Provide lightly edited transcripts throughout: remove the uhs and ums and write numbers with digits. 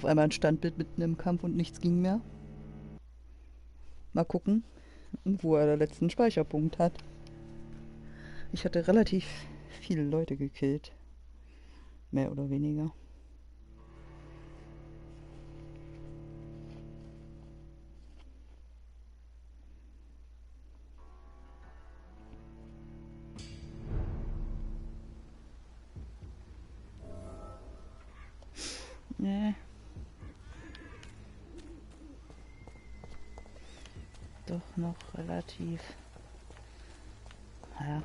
Auf einmal ein Standbild mitten im Kampf und nichts ging mehr. Mal gucken, wo er den letzten Speicherpunkt hat. Ich hatte relativ viele Leute gekillt. Mehr oder weniger. Nee. Doch noch relativ. Ja.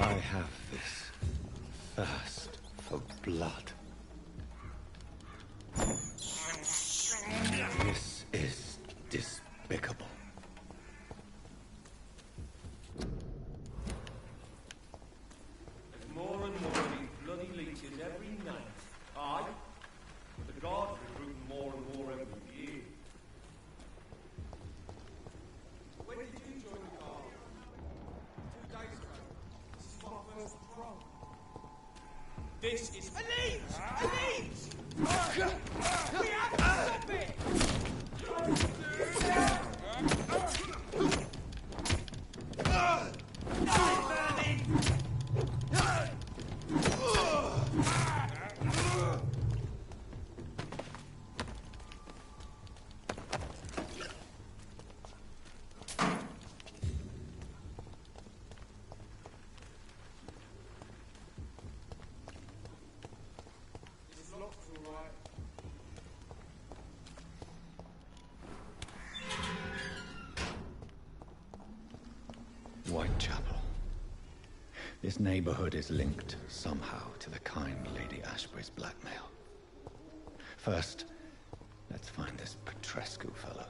I have this thirst for blood. This is despicable. There's more and more of these bloody leeches every night. Aye, but the guards recruit more and more every year. When did you join the guard? 2 days ago. This is my first patrol. This is elite! Elite! We have to stop it! Whitechapel. This neighborhood is linked somehow to the kind Lady Ashbury's blackmail. First, let's find this Petrescu fellow.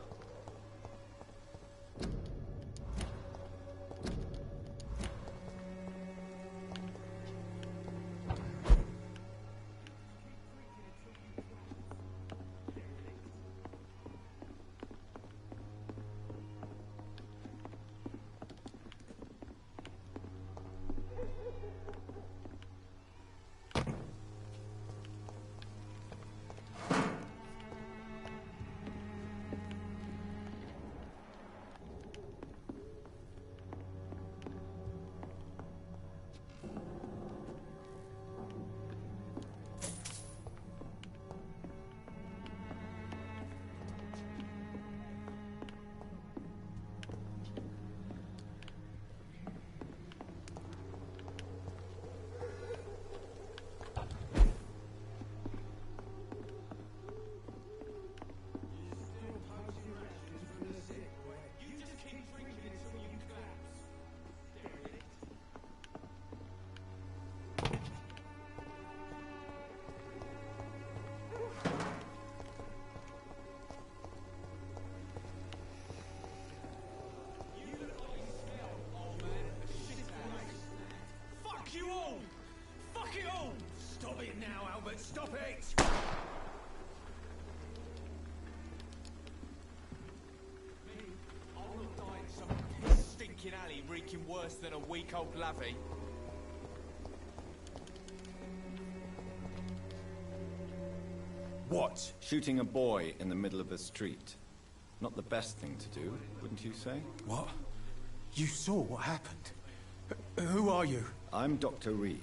Stop it! I'll not die in some stinking alley reeking worse than a week-old lavvy. What? Shooting a boy in the middle of the street. Not the best thing to do, wouldn't you say? What? You saw what happened? Who are you? I'm Dr. Reed,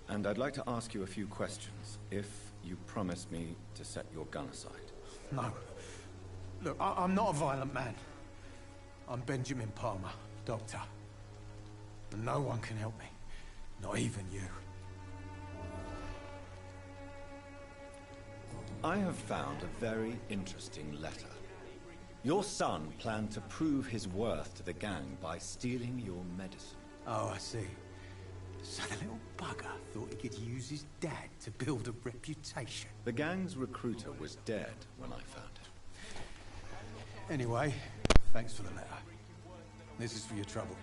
and I'd like to ask you a few questions, if you promise me to set your gun aside. No. Look, I'm not a violent man. I'm Benjamin Palmer, doctor. And no one can help me. Not even you. I have found a very interesting letter. Your son planned to prove his worth to the gang by stealing your medicine. Oh, I see. So the little bugger thought he could use his dad to build a reputation. The gang's recruiter was dead when I found him. Anyway, thanks for the letter. This is for your trouble.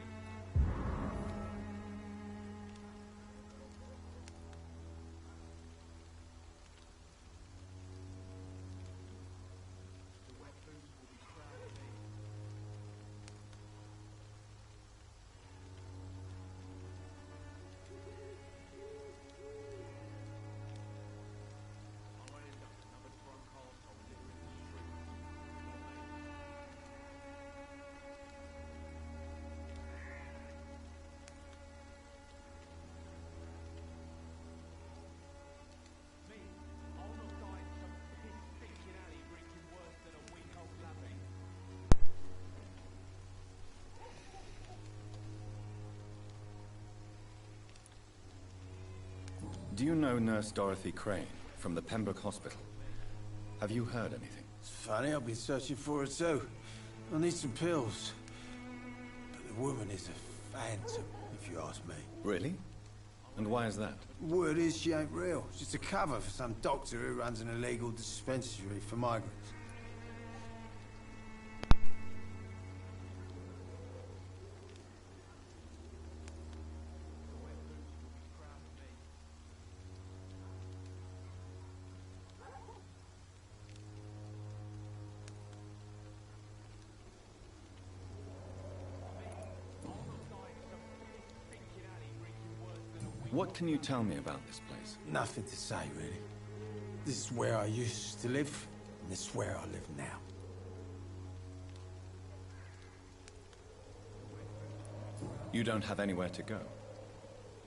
Do you know Nurse Dorothy Crane from the Pembroke Hospital? Have you heard anything? It's funny, I've been searching for her too. I need some pills. But the woman is a phantom, if you ask me. Really? And why is that? Word is she ain't real. She's a cover for some doctor who runs an illegal dispensary for migrants. What can you tell me about this place? Nothing to say, really. This is where I used to live, and this is where I live now. You don't have anywhere to go?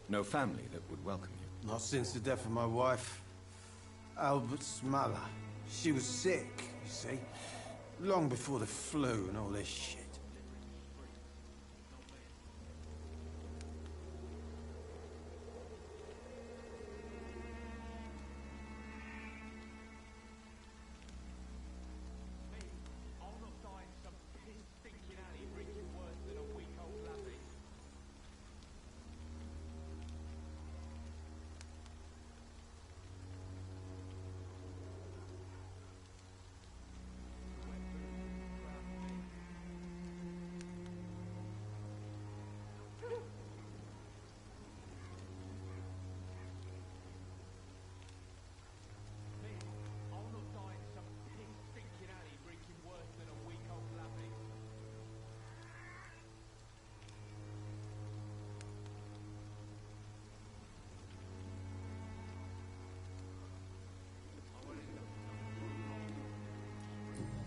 No family that would welcome you? Not since the death of my wife, Albert's mother. She was sick, you see. Long before the flu and all this shit.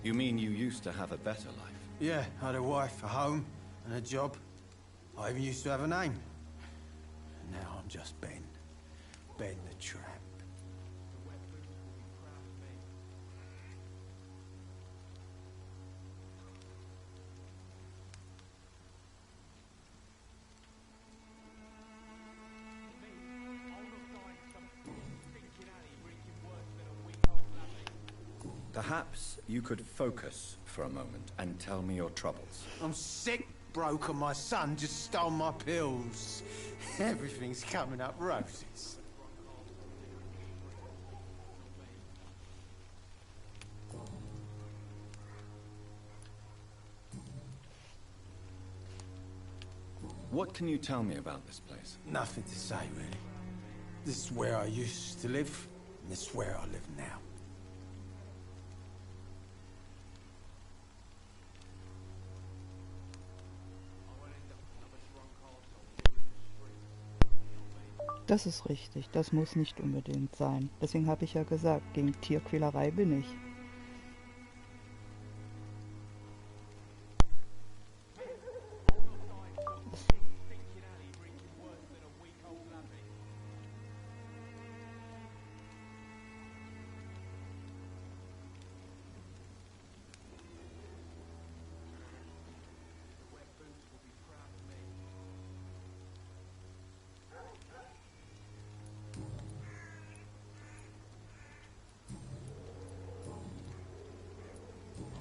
You mean you used to have a better life? Yeah, I had a wife, a home, and a job. I even used to have a name. Now I'm just Ben. Ben the Tramp. Perhaps you could focus for a moment and tell me your troubles. I'm sick, broke, and my son just stole my pills. Everything's coming up roses. What can you tell me about this place? Nothing to say, really. This is where I used to live, and this is where I live now. Das ist richtig, das muss nicht unbedingt sein. Deswegen habe ich ja gesagt, gegen Tierquälerei bin ich.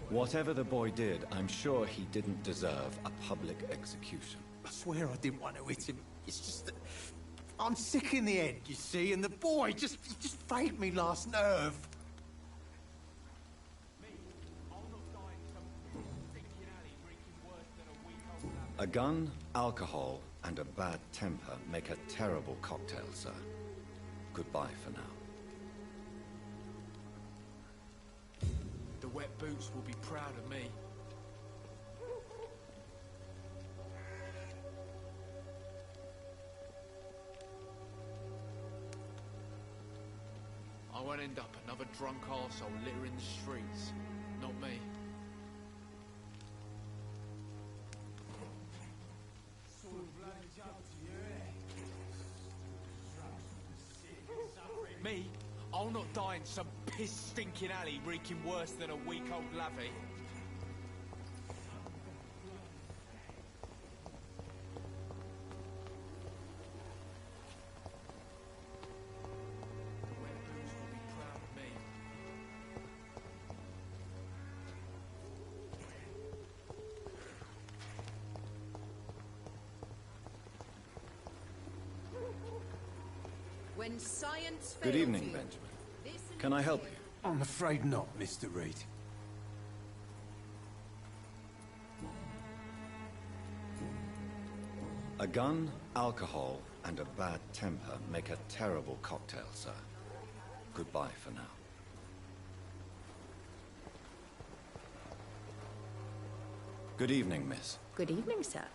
Whatever the boy did, I'm sure he didn't deserve a public execution. I swear I didn't want to hit him. It's just that I'm sick in the head, you see, and the boy he just failed me last nerve. A gun, alcohol, and a bad temper make a terrible cocktail, sir. Goodbye for now. The wet boots will be proud of me. I won't end up another drunk arsehole littering the streets. Not me. Me? I'll not die in some piss-stinking alley reeking worse than a week-old lavvy. When science Good fails evening, you, Benjamin. listen Can I help to you? I'm afraid not, Mr. Reed. A gun, alcohol, and a bad temper make a terrible cocktail, sir. Goodbye for now. Good evening, miss. Good evening, sir.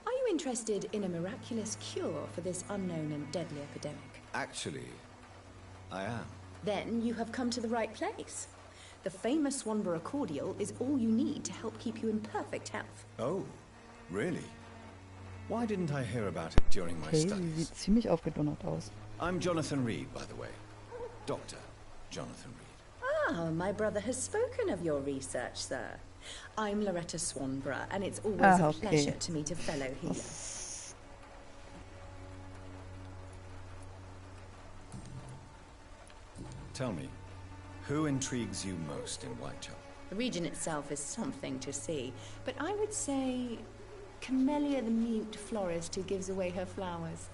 Are you interested in a miraculous cure for this unknown and deadly epidemic? Actually, I am. Then you have come to the right place. The famous Swanborough cordial is all you need to help keep you in perfect health. Oh, really? Why didn't I hear about it during my Okay, sie studies? sieht ziemlich aufgedonnert aus. I'm Jonathan Reed, by the way. Dr. Jonathan Reed. Ah, my brother has spoken of your research, sir. I'm Loretta Swanborough, and it's always a okay. pleasure to meet a fellow healer. Tell me, who intrigues you most in Whitechapel? The region itself is something to see, but I would say Camellia the mute florist who gives away her flowers.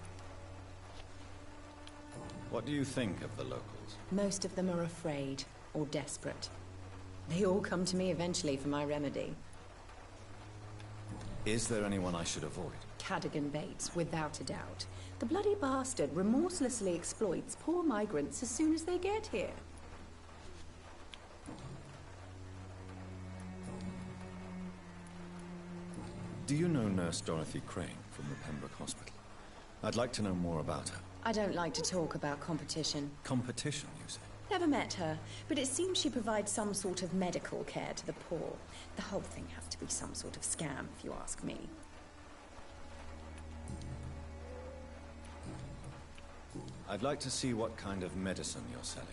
What do you think of the locals? Most of them are afraid or desperate. They all come to me eventually for my remedy. Is there anyone I should avoid? Cadogan Bates, without a doubt. The bloody bastard remorselessly exploits poor migrants as soon as they get here. Do you know Nurse Dorothy Crane from the Pembroke Hospital? I'd like to know more about her. I don't like to talk about competition. Competition, you say? Never met her, but it seems she provides some sort of medical care to the poor. The whole thing has to be some sort of scam, if you ask me. I'd like to see what kind of medicine you're selling.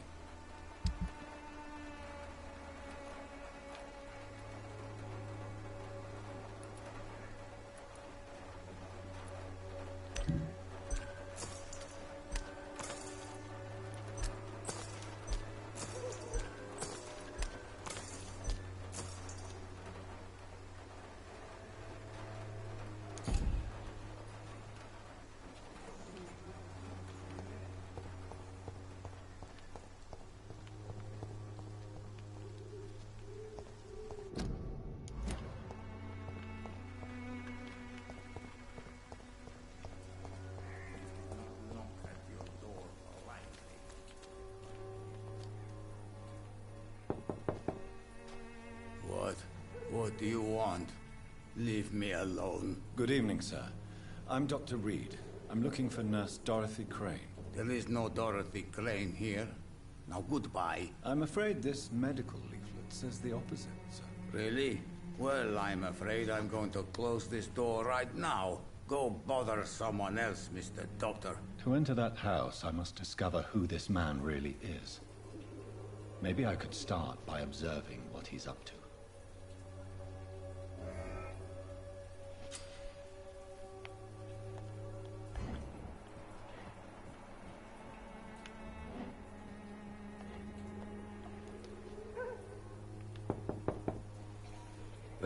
What do you want? Leave me alone. Good evening, sir. I'm Dr. Reed. I'm looking for Nurse Dorothy Crane. There is no Dorothy Crane here. Now goodbye. I'm afraid this medical leaflet says the opposite, sir. Really? Well, I'm afraid I'm going to close this door right now. Go bother someone else, Mr. Doctor. To enter that house, I must discover who this man really is. Maybe I could start by observing what he's up to.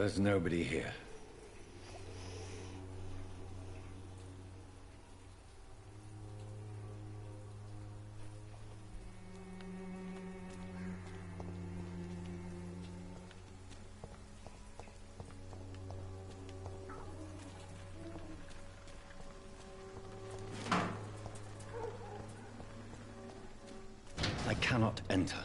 There's nobody here. I cannot enter.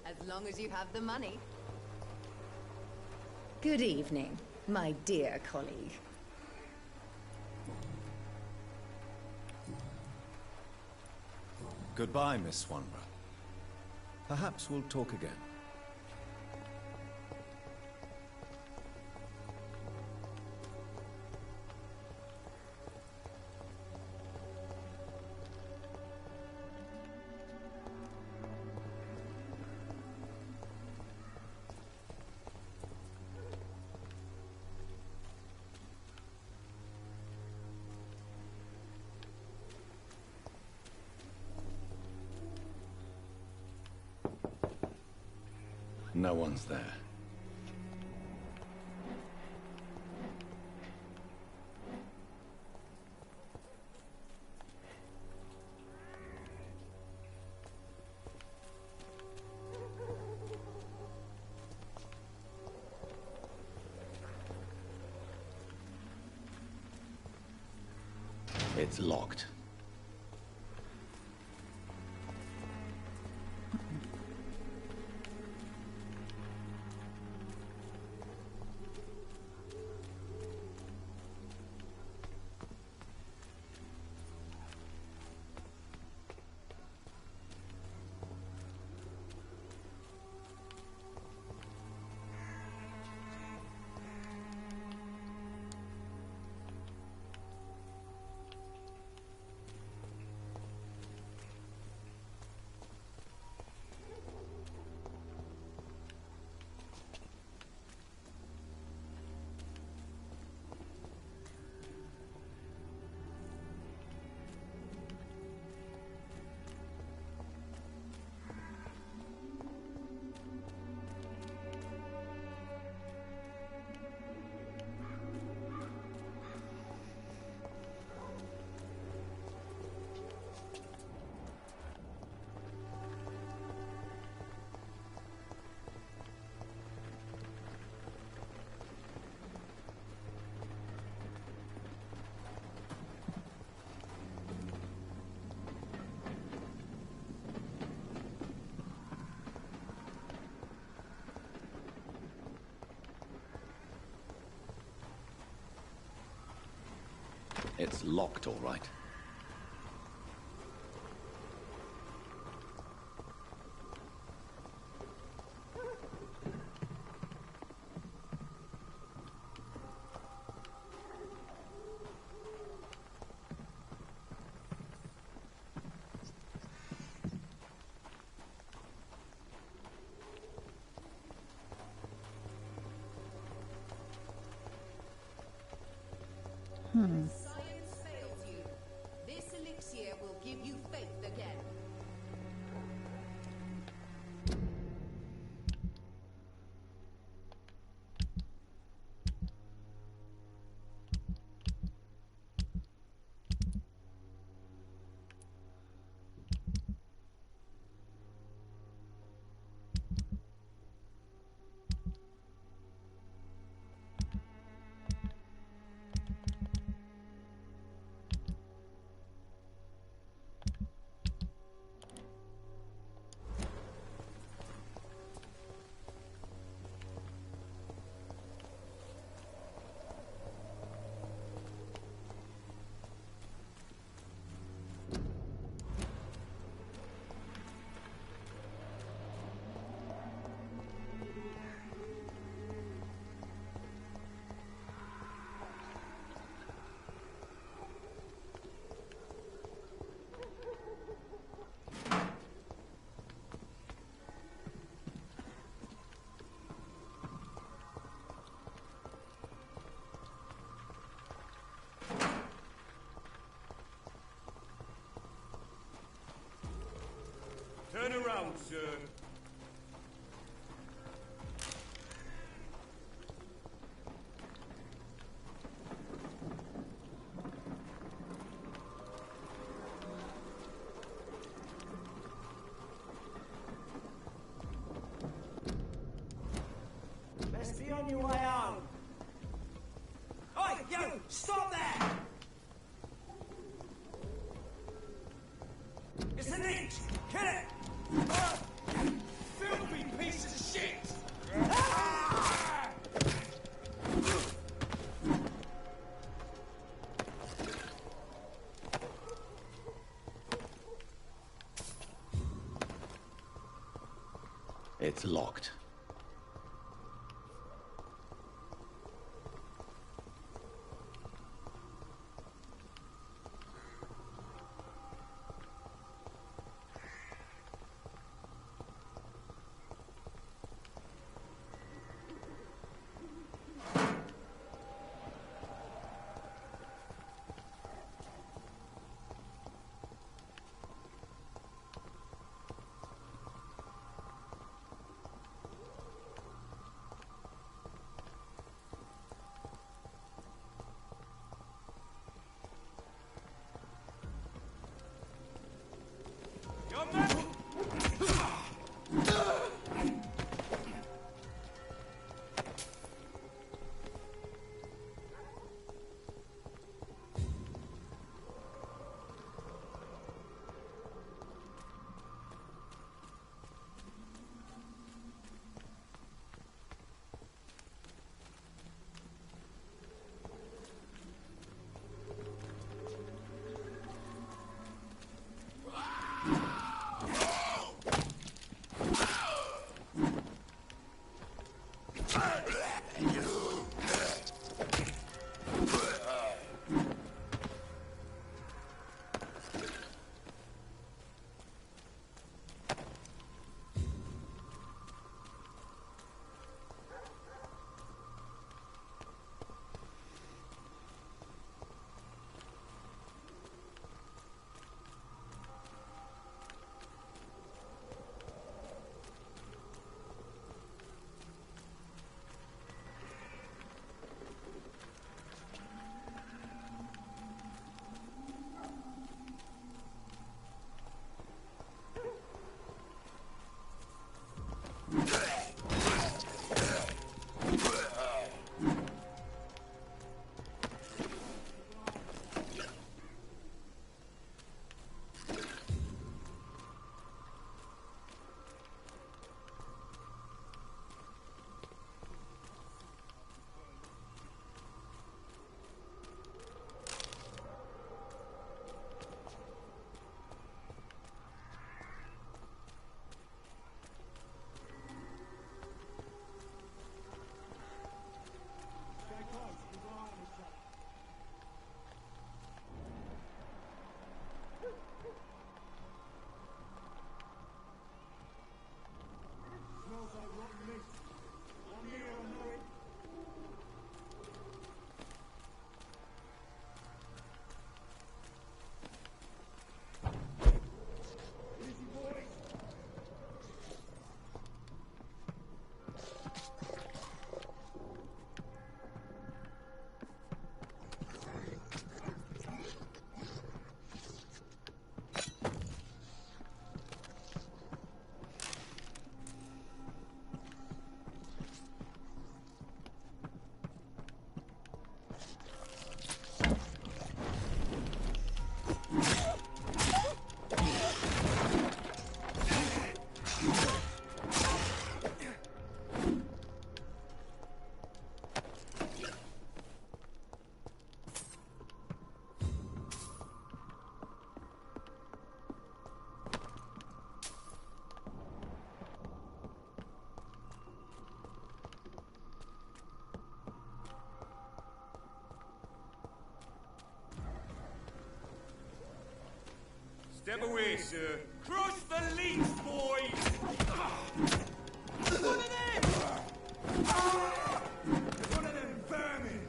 As long as you have the money. Good evening, my dear colleague. Goodbye, Miss Swanborough. Perhaps we'll talk again. No one's there. It's locked. It's locked, all right. Science fails you. This elixir will give you faith again. Turn around, sir. Best be on your way home. Oi, you! Stop there! It's an inch! Kill it! Filthy piece of shit! It's locked. Step away, sir. Crush the leech, boys! One of them! One of them vermin!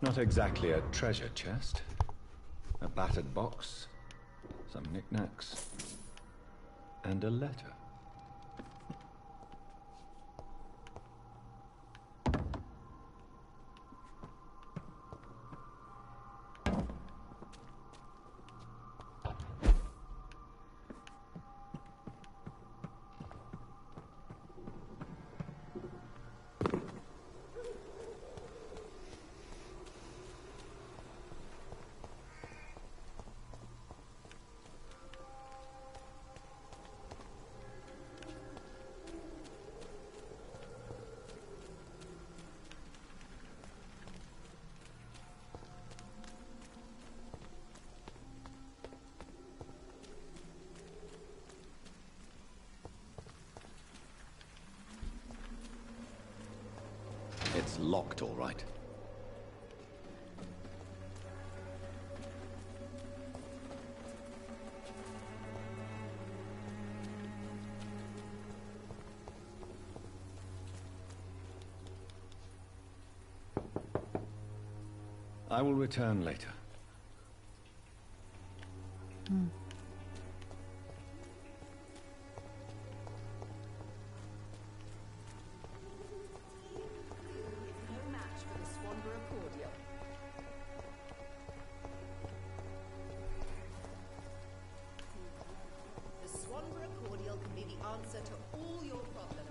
Not exactly a treasure chest. A battered box, some knickknacks, and a letter. It's locked, all right. I will return later. No match for the Swanborough cordial. The Swanborough cordial can be the answer to all your problems.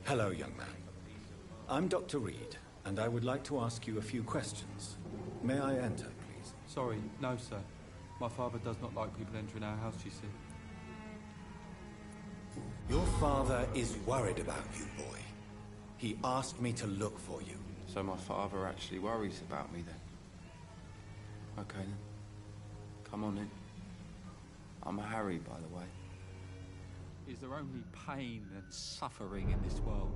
Hello, young man. I'm Dr. Reed, and I would like to ask you a few questions. May I enter, please? Sorry, no, sir. My father does not like people entering our house, you see. Your father is worried about you, boy. He asked me to look for you. So my father actually worries about me then? Okay then. Come on in. I'm Harry, by the way. Is there only pain and suffering in this world?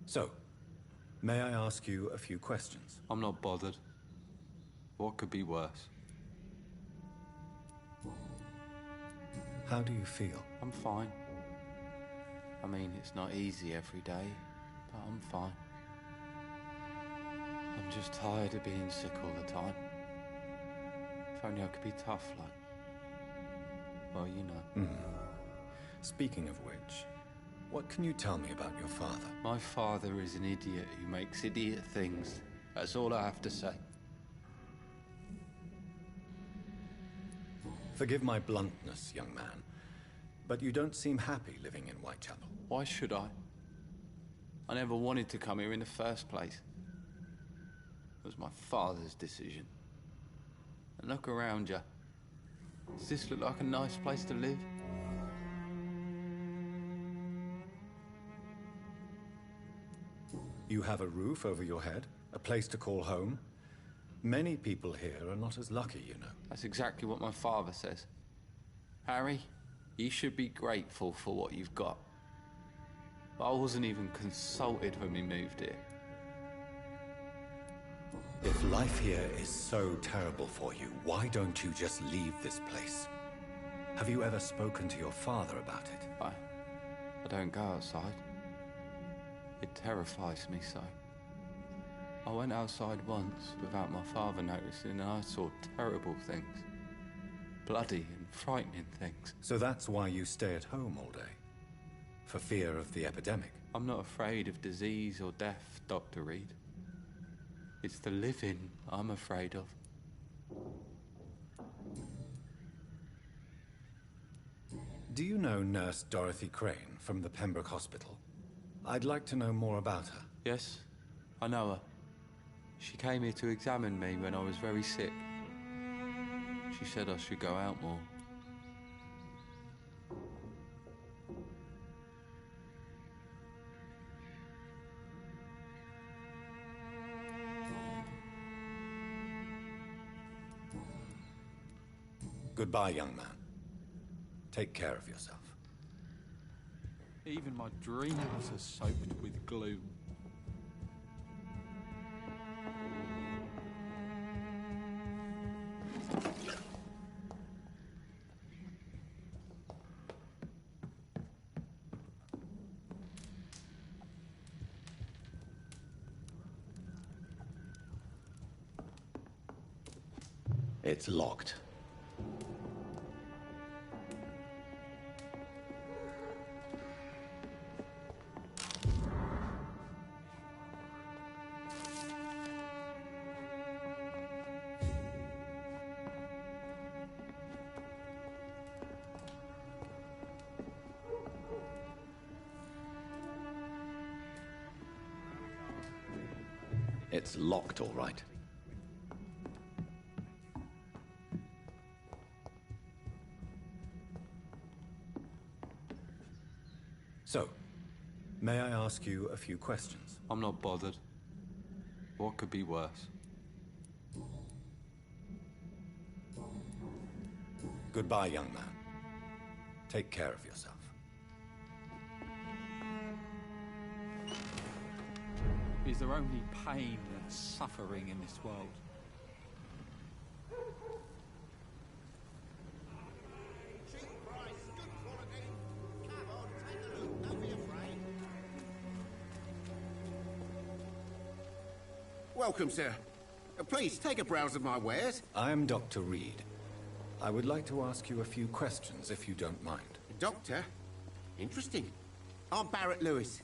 So, may I ask you a few questions? I'm not bothered. What could be worse? How do you feel? I'm fine. I mean, it's not easy every day, but I'm fine. I'm just tired of being sick all the time. If only I could be tough like... Well, you know. Speaking of which, what can you tell me about your father? My father is an idiot who makes idiot things. That's all I have to say. Forgive my bluntness, young man, but you don't seem happy living in Whitechapel. Why should I? I never wanted to come here in the first place. It was my father's decision. And look around you. Does this look like a nice place to live? You have a roof over your head, a place to call home. Many people here are not as lucky, you know. That's exactly what my father says. Harry, you should be grateful for what you've got. But I wasn't even consulted when we moved here. If life here is so terrible for you, why don't you just leave this place? Have you ever spoken to your father about it? I don't go outside. It terrifies me so. I went outside once without my father noticing and I saw terrible things. Bloody and frightening things. So that's why you stay at home all day? For fear of the epidemic? I'm not afraid of disease or death, Dr. Reed. It's the living I'm afraid of. Do you know Nurse Dorothy Crane from the Pembroke Hospital? I'd like to know more about her. Yes, I know her. She came here to examine me when I was very sick. She said I should go out more. Goodbye, young man. Take care of yourself. Even my dreams are soaked with gloom. It's locked. It's locked, all right. So, may I ask you a few questions? I'm not bothered. What could be worse? Goodbye, young man. Take care of yourself. Is there only pain and suffering in this world? Welcome, sir. Please, take a browse of my wares. I am Dr. Reed. I would like to ask you a few questions, if you don't mind. Doctor? Interesting. I'm Barrett Lewis.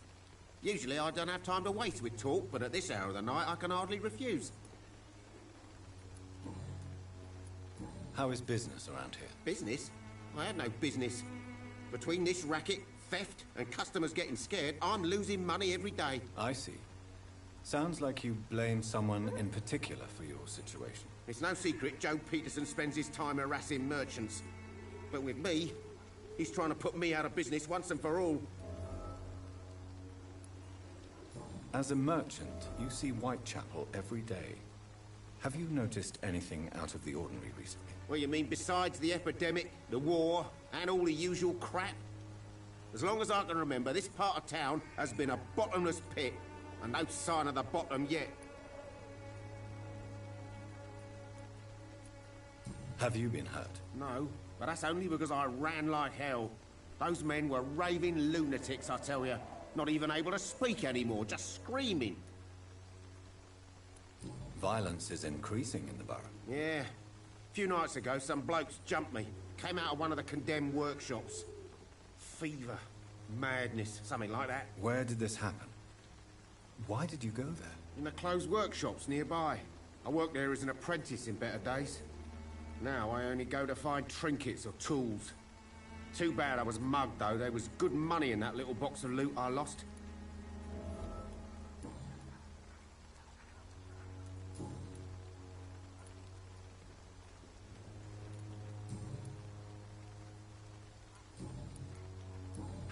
Usually I don't have time to waste with talk, but at this hour of the night I can hardly refuse. How is business around here? Business? I had no business. Between this racket, theft, and customers getting scared, I'm losing money every day. I see. Sounds like you blame someone in particular for your situation. It's no secret Joe Peterson spends his time harassing merchants. But with me, he's trying to put me out of business once and for all. As a merchant, you see Whitechapel every day. Have you noticed anything out of the ordinary recently? What you mean besides the epidemic, the war, and all the usual crap? As long as I can remember, this part of town has been a bottomless pit, and no sign of the bottom yet. Have you been hurt? No, but that's only because I ran like hell. Those men were raving lunatics, I tell you. Not even able to speak anymore, just screaming. Violence is increasing in the borough. Yeah. A few nights ago, some blokes jumped me. Came out of one of the condemned workshops. Fever, madness, something like that. Where did this happen? Why did you go there? In the closed workshops nearby. I worked there as an apprentice in better days. Now I only go to find trinkets or tools. Too bad I was mugged, though. There was good money in that little box of loot I lost.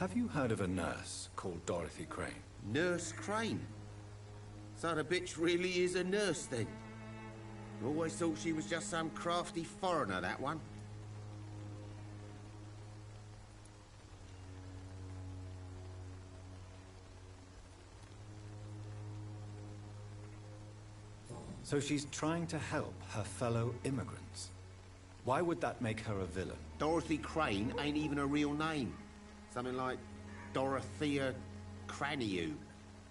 Have you heard of a nurse called Dorothy Crane? Nurse Crane? So the bitch really is a nurse, then? Always thought she was just some crafty foreigner, that one. So she's trying to help her fellow immigrants. Why would that make her a villain? Dorothy Crane ain't even a real name. Something like Dorothea Craniu.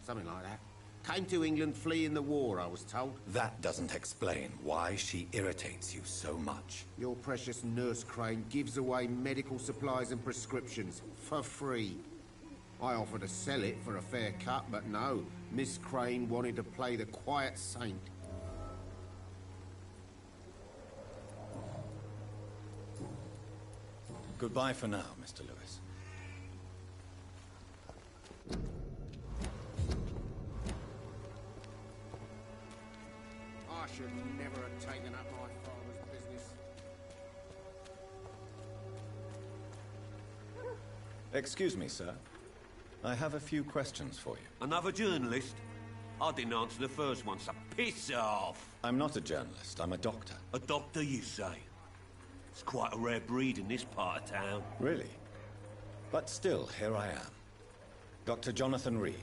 Something like that. Came to England fleeing the war, I was told. That doesn't explain why she irritates you so much. Your precious Nurse Crane gives away medical supplies and prescriptions for free. I offered to sell it for a fair cut, but no. Miss Crane wanted to play the quiet saint. Goodbye for now, Mr. Lewis. I should never have taken up my father's business. Excuse me, sir. I have a few questions for you. Another journalist? I didn't answer the first one, so piss off! I'm not a journalist, I'm a doctor. A doctor, you say? It's quite a rare breed in this part of town. Really? But still, here I am. Dr. Jonathan Reed,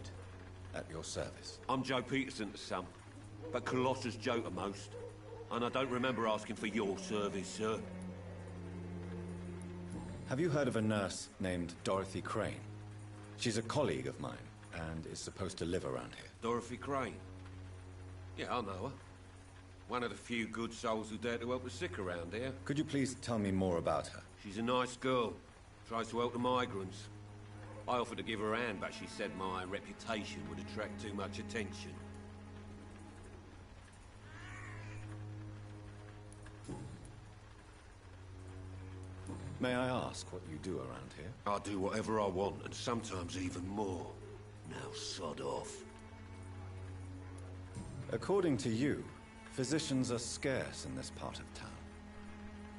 at your service. I'm Joe Peterson to some, but Colossus Joe to most. And I don't remember asking for your service, sir. Have you heard of a nurse named Dorothy Crane? She's a colleague of mine, and is supposed to live around here. Dorothy Crane? Yeah, I know her. One of the few good souls who dare to help the sick around here. Could you please tell me more about her? She's a nice girl. Tries to help the migrants. I offered to give her a hand, but she said my reputation would attract too much attention. May I ask what you do around here? I do whatever I want, and sometimes even more. Now sod off. According to you, physicians are scarce in this part of town.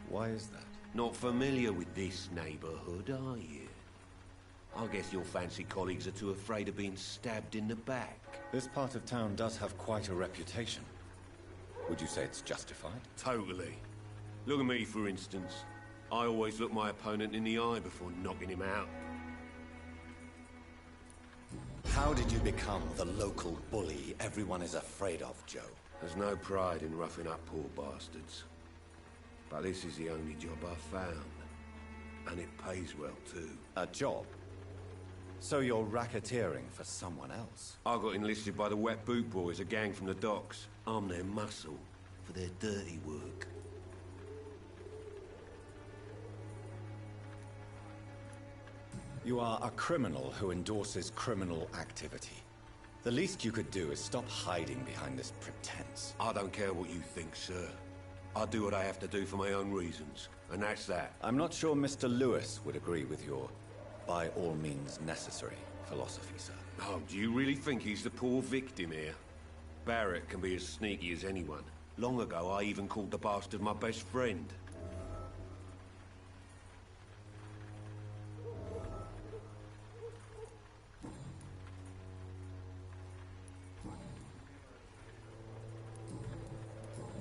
Why is that? Not familiar with this neighborhood, are you? I guess your fancy colleagues are too afraid of being stabbed in the back. This part of town does have quite a reputation. Would you say it's justified? Totally. Look at me, for instance. I always look my opponent in the eye before knocking him out. How did you become the local bully everyone is afraid of, Joe? There's no pride in roughing up poor bastards. But this is the only job I've found. And it pays well, too. A job? So you're racketeering for someone else? I got enlisted by the Wet Boot Boys, a gang from the docks. I'm their muscle for their dirty work. You are a criminal who endorses criminal activity. The least you could do is stop hiding behind this pretense. I don't care what you think, sir. I do what I have to do for my own reasons, and that's that. I'm not sure Mr. Lewis would agree with your by all means necessary philosophy, sir. Oh, do you really think he's the poor victim here? Barrett can be as sneaky as anyone. Long ago, I even called the bastard my best friend.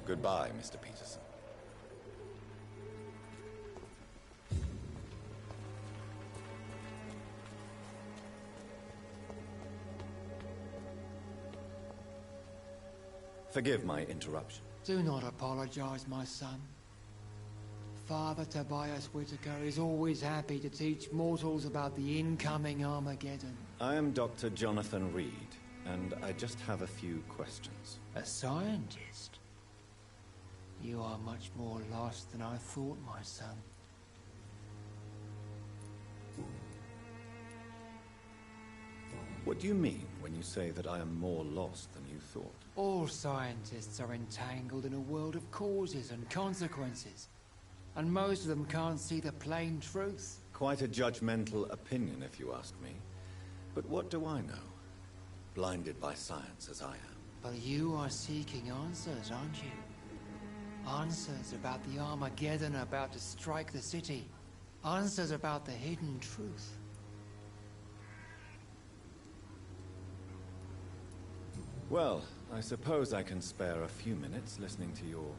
Goodbye, Mr. Peterson. Forgive my interruption. Do not apologize, my son. Father Tobias Whitaker is always happy to teach mortals about the incoming Armageddon. I am Dr. Jonathan Reed, and I just have a few questions. A scientist? You are much more lost than I thought, my son. What do you mean when you say that I am more lost than you thought? All scientists are entangled in a world of causes and consequences, and most of them can't see the plain truth. Quite a judgmental opinion, if you ask me. But what do I know? Blinded by science as I am. But you are seeking answers, aren't you? Answers about the Armageddon about to strike the city. Answers about the hidden truth. Well, I suppose I can spare a few minutes listening to your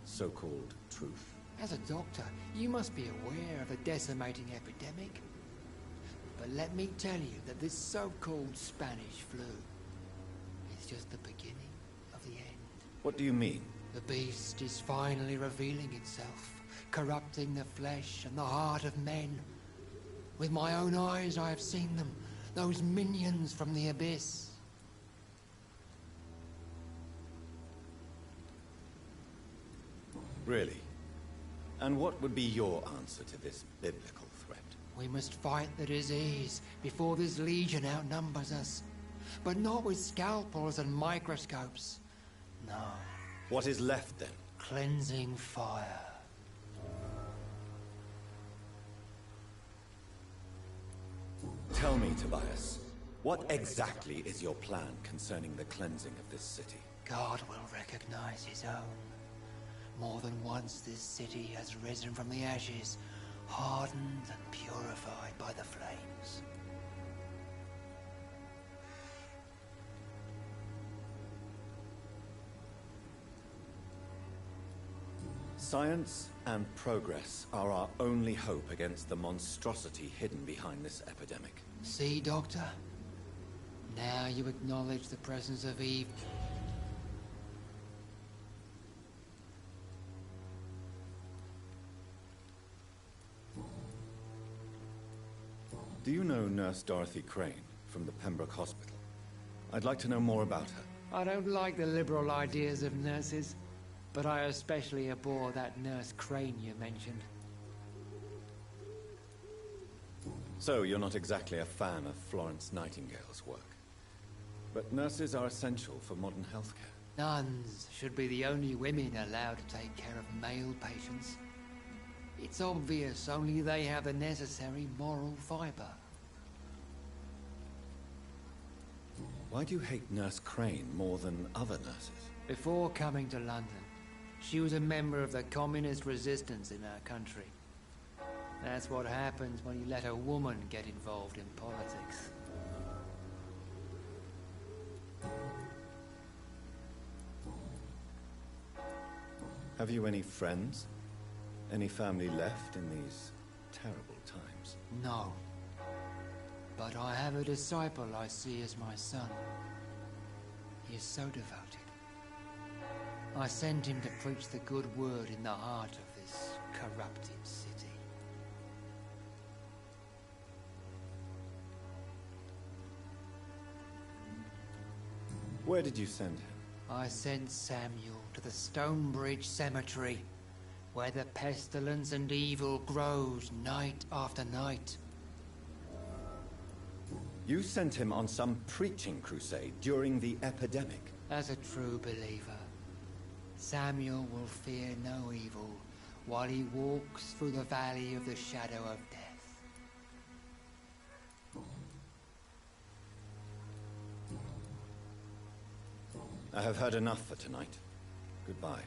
so-called truth. As a doctor, you must be aware of the decimating epidemic. But let me tell you that this so-called Spanish flu is just the beginning of the end. What do you mean? The beast is finally revealing itself, corrupting the flesh and the heart of men. With my own eyes I have seen them, those minions from the abyss. Really? And what would be your answer to this biblical threat? We must fight the disease before this legion outnumbers us. But not with scalpels and microscopes. No. What is left then? Cleansing fire. Tell me, Tobias, what exactly is your plan concerning the cleansing of this city? God will recognize his own. More than once this city has risen from the ashes, hardened and purified by the flames. Science and progress are our only hope against the monstrosity hidden behind this epidemic. See, Doctor? Now you acknowledge the presence of evil. Do you know Nurse Dorothy Crane from the Pembroke Hospital? I'd like to know more about her. I don't like the liberal ideas of nurses, but I especially abhor that Nurse Crane you mentioned. So, you're not exactly a fan of Florence Nightingale's work. But nurses are essential for modern healthcare. Nuns should be the only women allowed to take care of male patients. It's obvious only they have the necessary moral fiber. Why do you hate Nurse Crane more than other nurses? Before coming to London, she was a member of the communist resistance in our country. That's what happens when you let a woman get involved in politics. Have you any friends? Any family left in these terrible times? No. But I have a disciple I see as my son. He is so devoted. I sent him to preach the good word in the heart of this corrupted city. Where did you send him? I sent Samuel to the Stonebridge Cemetery, where the pestilence and evil grows night after night. You sent him on some preaching crusade during the epidemic. As a true believer, Samuel will fear no evil while he walks through the valley of the shadow of death. I have heard enough for tonight. Goodbye.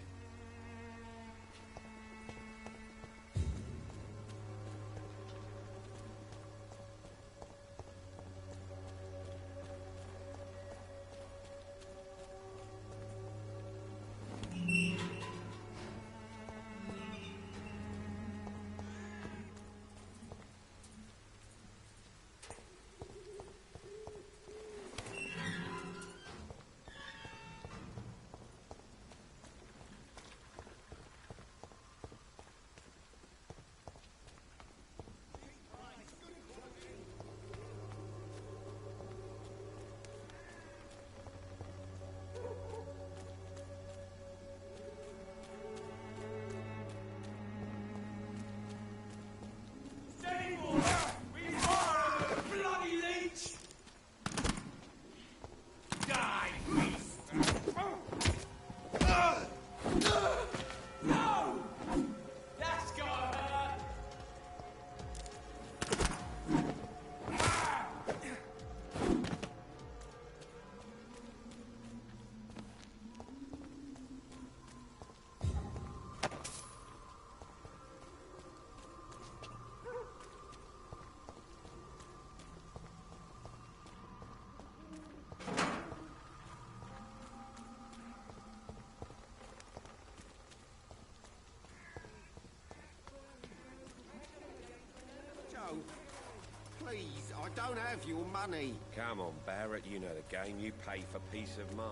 Please, I don't have your money. Come on, Barrett, you know the game. You pay for peace of mind.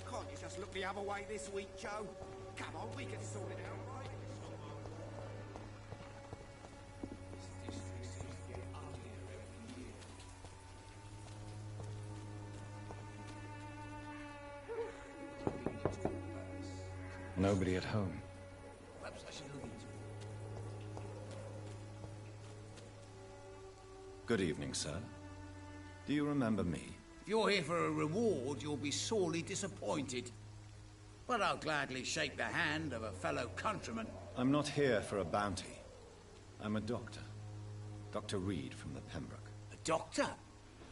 Can't you just look the other way this week, Joe? Come on, we can sort it out, right? Nobody at home. Perhaps I should look into it. Good evening, sir. Do you remember me? If you're here for a reward, you'll be sorely disappointed. But I'll gladly shake the hand of a fellow countryman. I'm not here for a bounty. I'm a doctor. Dr. Reed from the Pembroke. A doctor?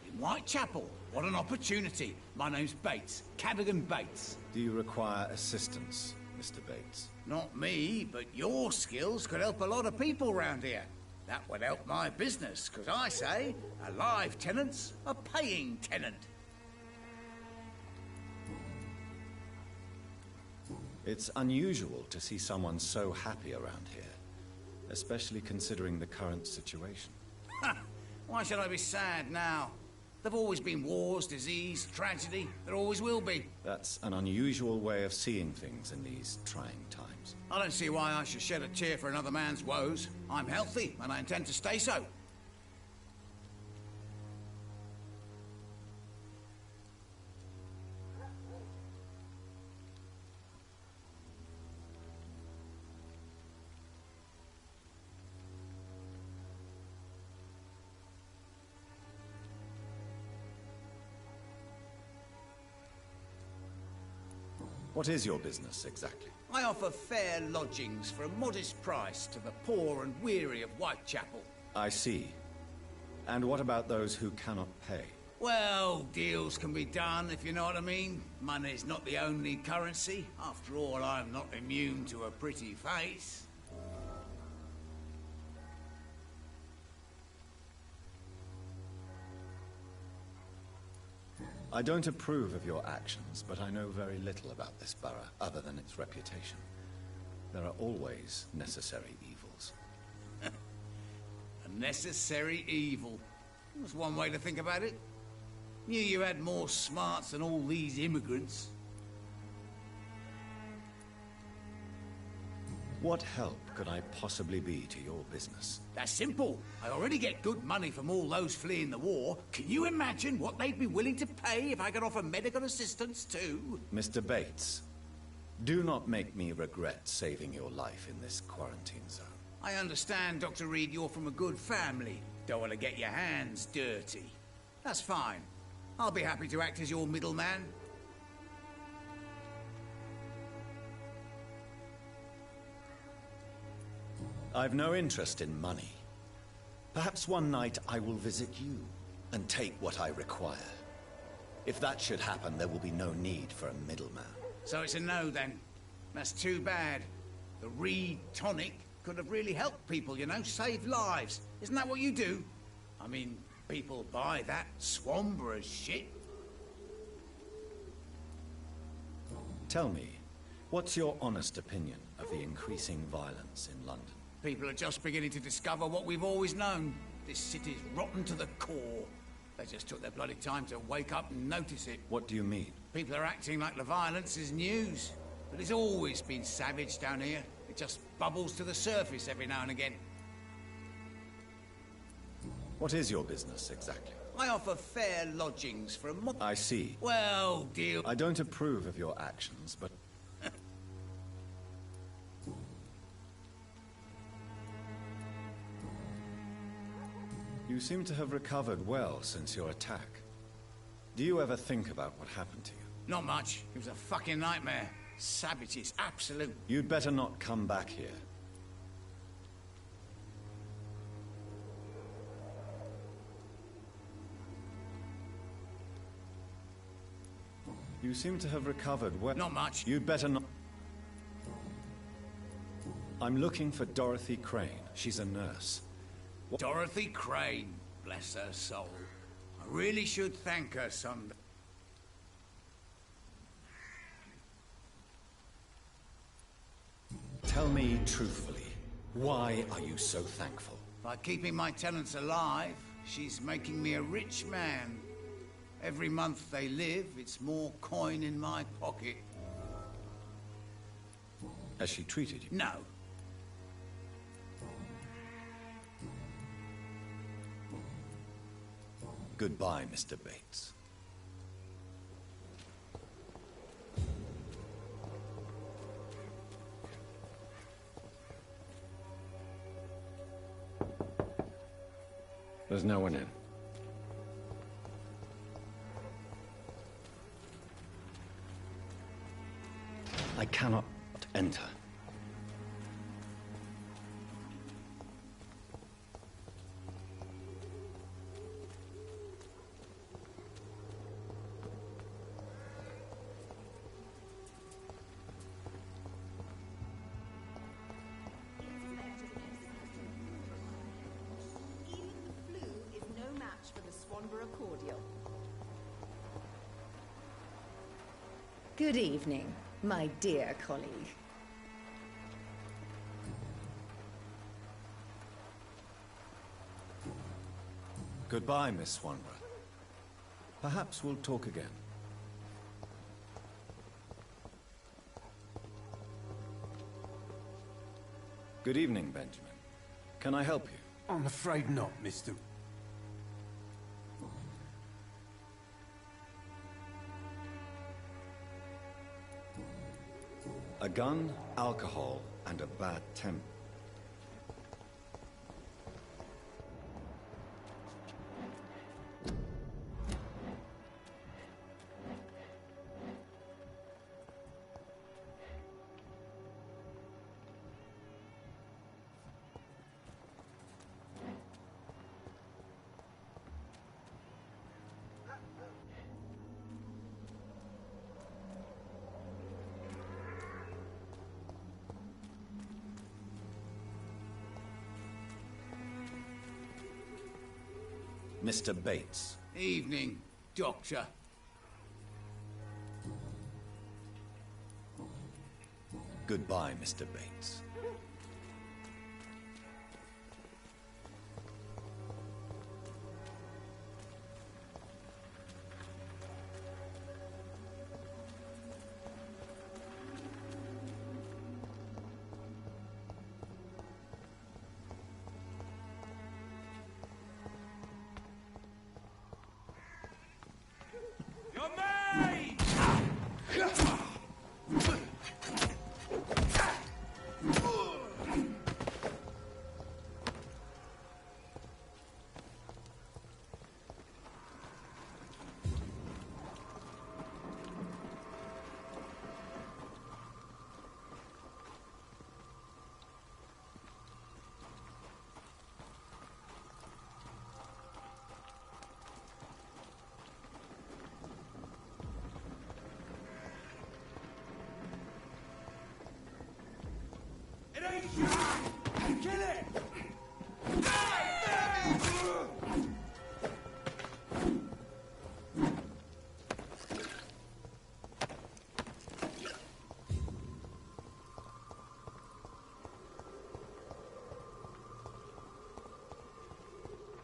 In Whitechapel? What an opportunity. My name's Bates. Cadogan Bates. Do you require assistance, Mr. Bates? Not me, but your skills could help a lot of people round here. That would help my business, because I say a live tenant's a paying tenant. It's unusual to see someone so happy around here, especially considering the current situation. Why should I be sad now? There've always been wars, disease, tragedy. There always will be. That's an unusual way of seeing things in these trying times. I don't see why I should shed a tear for another man's woes. I'm healthy, and I intend to stay so. What is your business, exactly? I offer fair lodgings for a modest price to the poor and weary of Whitechapel. I see. And what about those who cannot pay? Well, deals can be done, if you know what I mean. Money's not the only currency. After all, I'm not immune to a pretty face. I don't approve of your actions, but I know very little about this borough, other than its reputation. There are always necessary evils. A necessary evil. That's one way to think about it. Knew you had more smarts than all these immigrants. What help could I possibly be to your business? That's simple. I already get good money from all those fleeing the war. Can you imagine what they'd be willing to pay if I could offer medical assistance too? Mr. Bates, do not make me regret saving your life in this quarantine zone. I understand, Dr. Reed, you're from a good family. Don't want to get your hands dirty. That's fine. I'll be happy to act as your middleman. I've no interest in money. Perhaps one night I will visit you and take what I require. If that should happen, there will be no need for a middleman. So it's a no, then. That's too bad. The Reed tonic could have really helped people, you know, saved lives. Isn't that what you do? I mean, people buy that Swanborough shit. Tell me, what's your honest opinion of the increasing violence in London? People are just beginning to discover what we've always known. This city's rotten to the core. They just took their bloody time to wake up and notice it. What do you mean? People are acting like the violence is news. But it's always been savage down here. It just bubbles to the surface every now and again. What is your business, exactly? I offer fair lodgings for a month. I see. Well, deal. I don't approve of your actions, but... You seem to have recovered well since your attack. Do you ever think about what happened to you? Not much. It was a fucking nightmare. Savages, absolute. You'd better not come back here. You seem to have recovered well. Not much. You'd better not... I'm looking for Dorothy Crane. She's a nurse. Dorothy Crane, bless her soul. I really should thank her someday. Tell me truthfully, why are you so thankful? By keeping my tenants alive, she's making me a rich man. Every month they live, it's more coin in my pocket. Has she treated you? No. Goodbye, Mr. Bates. There's no one in. I cannot enter. Good evening, my dear colleague. Goodbye, Miss Swanborough. Perhaps we'll talk again. Good evening, Benjamin. Can I help you? I'm afraid not, Mr. A gun, alcohol, and a bad temper. Mr. Bates. Evening, Doctor. Goodbye, Mr. Bates. Your mate! Kill it!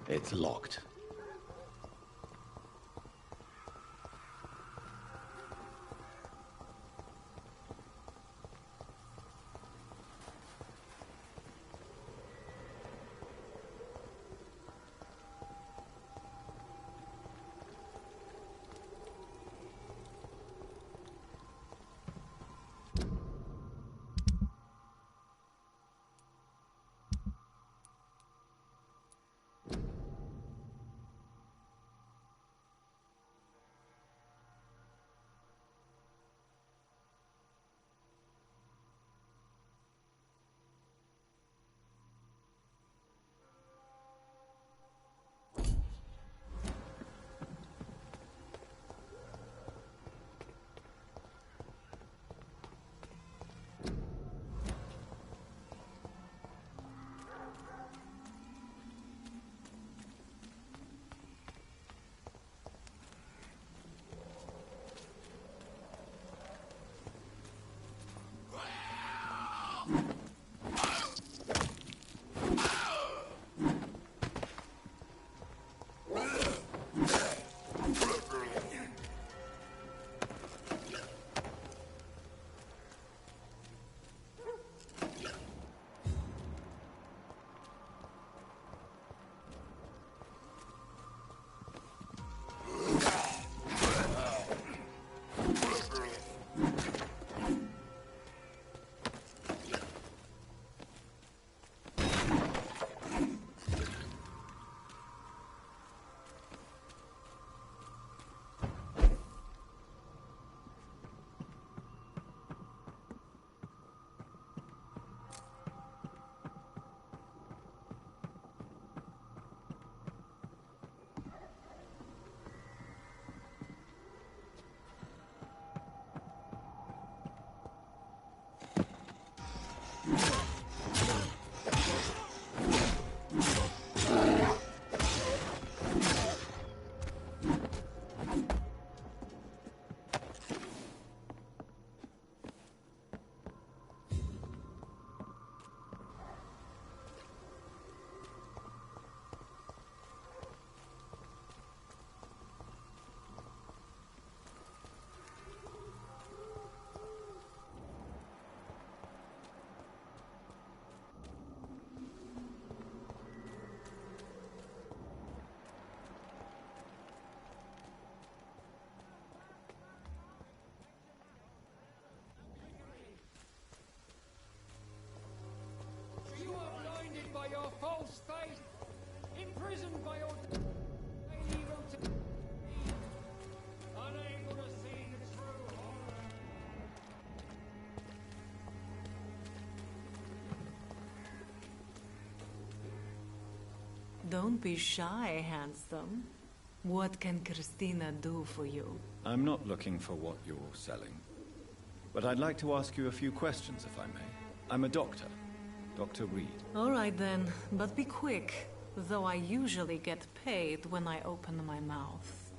It's locked. By your false faith, imprisoned by your daily routine, unable to see the true horror. Don't be shy, handsome. What can Christina do for you? I'm not looking for what you're selling. But I'd like to ask you a few questions, if I may. I'm a doctor. Dr. Reed. All right then, but be quick, though I usually get paid when I open my mouth.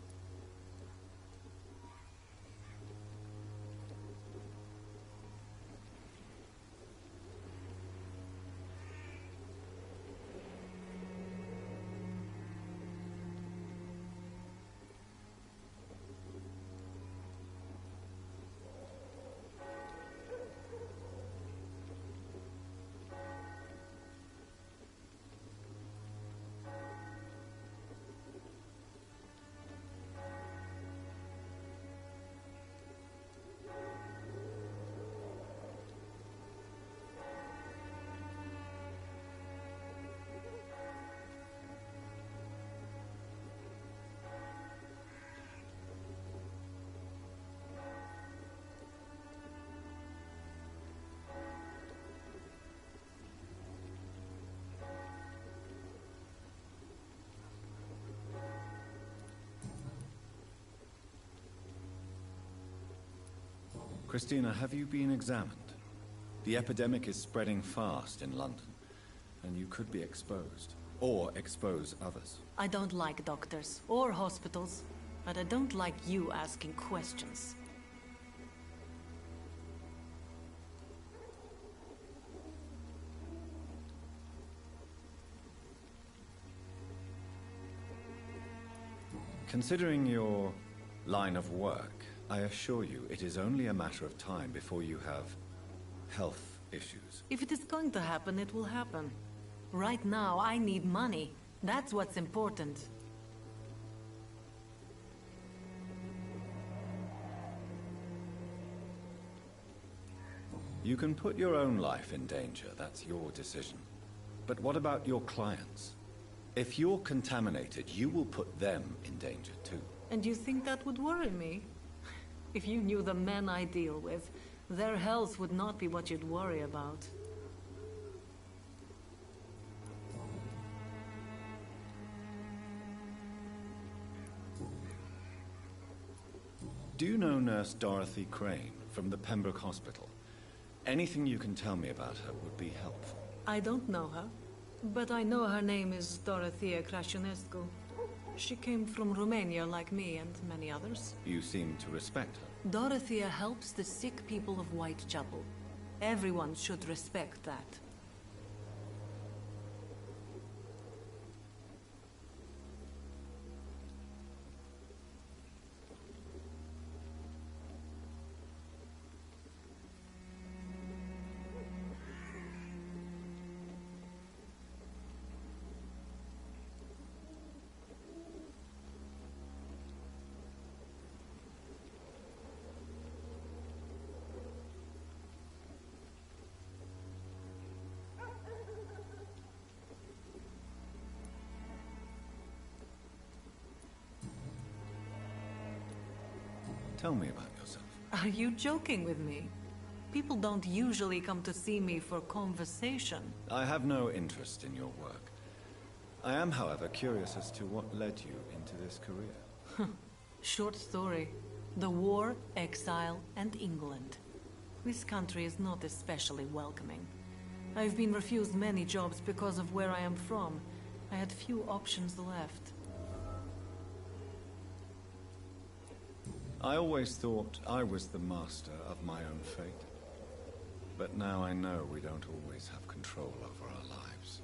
Christina, have you been examined? The epidemic is spreading fast in London, and you could be exposed, or expose others. I don't like doctors or hospitals, but I don't like you asking questions. Considering your line of work, I assure you it is only a matter of time before you have health issues. If it is going to happen, it will happen. Right now, I need money. That's what's important. You can put your own life in danger, that's your decision. But what about your clients? If you're contaminated, you will put them in danger too. And you think that would worry me? If you knew the men I deal with, their health would not be what you'd worry about. Do you know Nurse Dorothy Crane from the Pembroke Hospital? Anything you can tell me about her would be helpful. I don't know her, but I know her name is Dorothea Crăciunescu. She came from Romania like me and many others. You seem to respect her. Dorothea helps the sick people of Whitechapel. Everyone should respect that. Tell me about yourself. Are you joking with me? People don't usually come to see me for conversation. I have no interest in your work. I am, however, curious as to what led you into this career. Short story. The war, exile, and England. This country is not especially welcoming. I've been refused many jobs because of where I am from. I had few options left. I always thought I was the master of my own fate. But now I know we don't always have control over our lives.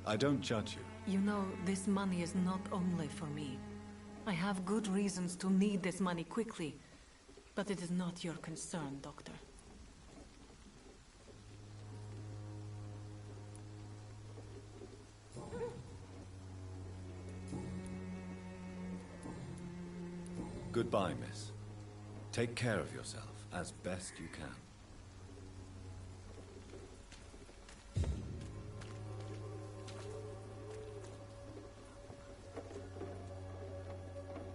I don't judge you. You know, this money is not only for me. I have good reasons to need this money quickly, but it is not your concern, Doctor. Goodbye, miss. Take care of yourself as best you can.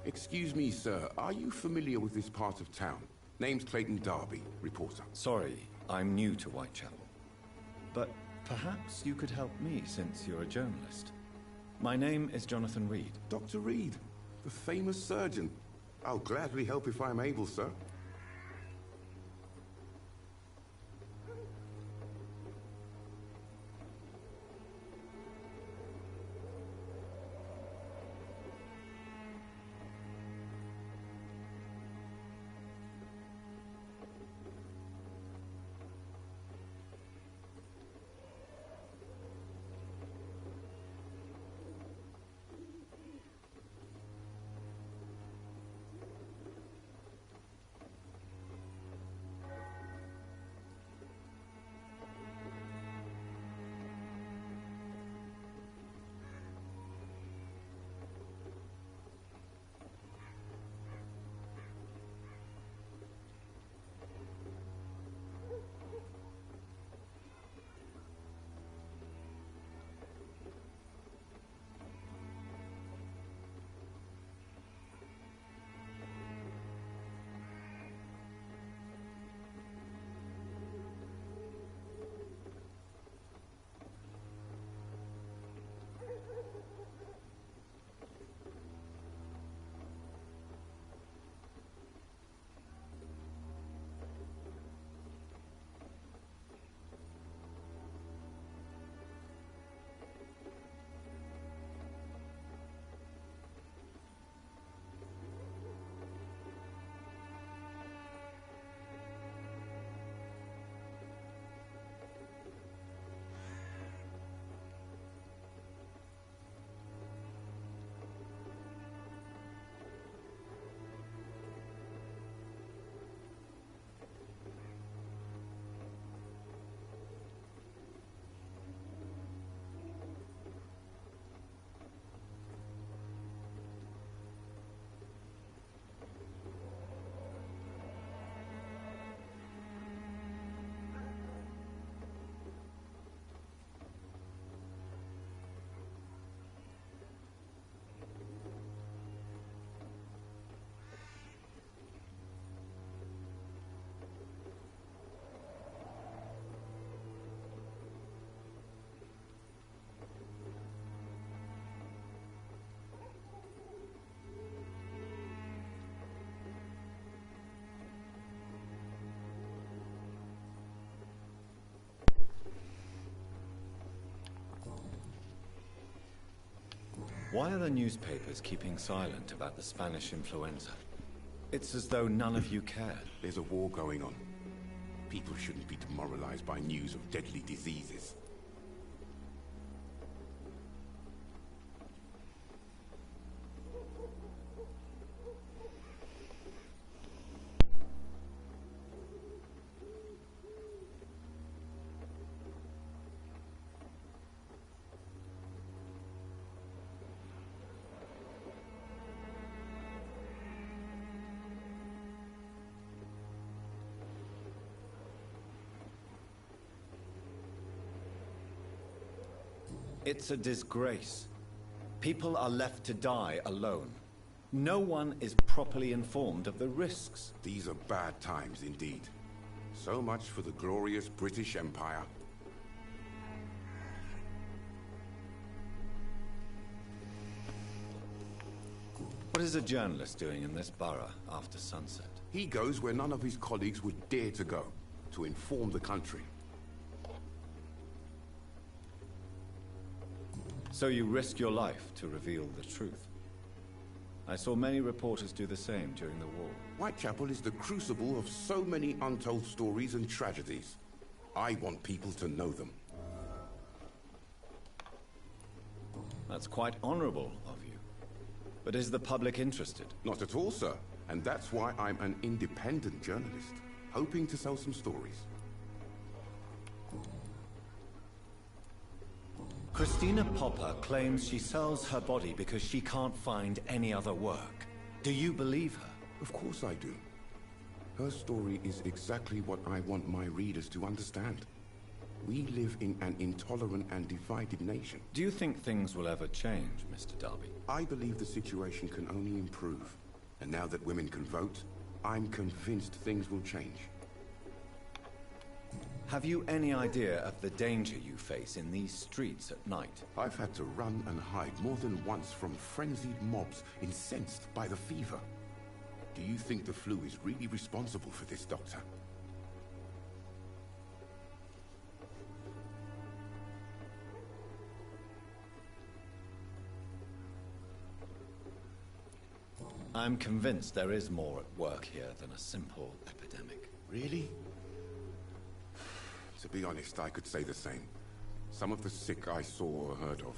Excuse me, sir. Are you familiar with this part of town? Name's Clayton Darby, reporter. Sorry, I'm new to Whitechapel. But perhaps you could help me since you're a journalist. My name is Jonathan Reed. Dr. Reed, the famous surgeon. I'll gladly help if I'm able, sir. Why are the newspapers keeping silent about the Spanish influenza? It's as though none of you care. There's a war going on. People shouldn't be demoralized by news of deadly diseases. It's a disgrace. People are left to die alone. No one is properly informed of the risks. These are bad times indeed. So much for the glorious British Empire. What is a journalist doing in this borough after sunset? He goes where none of his colleagues would dare to go, to inform the country. So you risk your life to reveal the truth. I saw many reporters do the same during the war. Whitechapel is the crucible of so many untold stories and tragedies. I want people to know them. That's quite honorable of you. But is the public interested? Not at all, sir. And that's why I'm an independent journalist, hoping to sell some stories. Christina Popper claims she sells her body because she can't find any other work. Do you believe her? Of course I do. Her story is exactly what I want my readers to understand. We live in an intolerant and divided nation. Do you think things will ever change, Mr. Darby? I believe the situation can only improve. And now that women can vote, I'm convinced things will change. Have you any idea of the danger you face in these streets at night? I've had to run and hide more than once from frenzied mobs incensed by the fever. Do you think the flu is really responsible for this, Doctor? I'm convinced there is more at work here than a simple epidemic. Really? To be honest, I could say the same. Some of the sick I saw or heard of.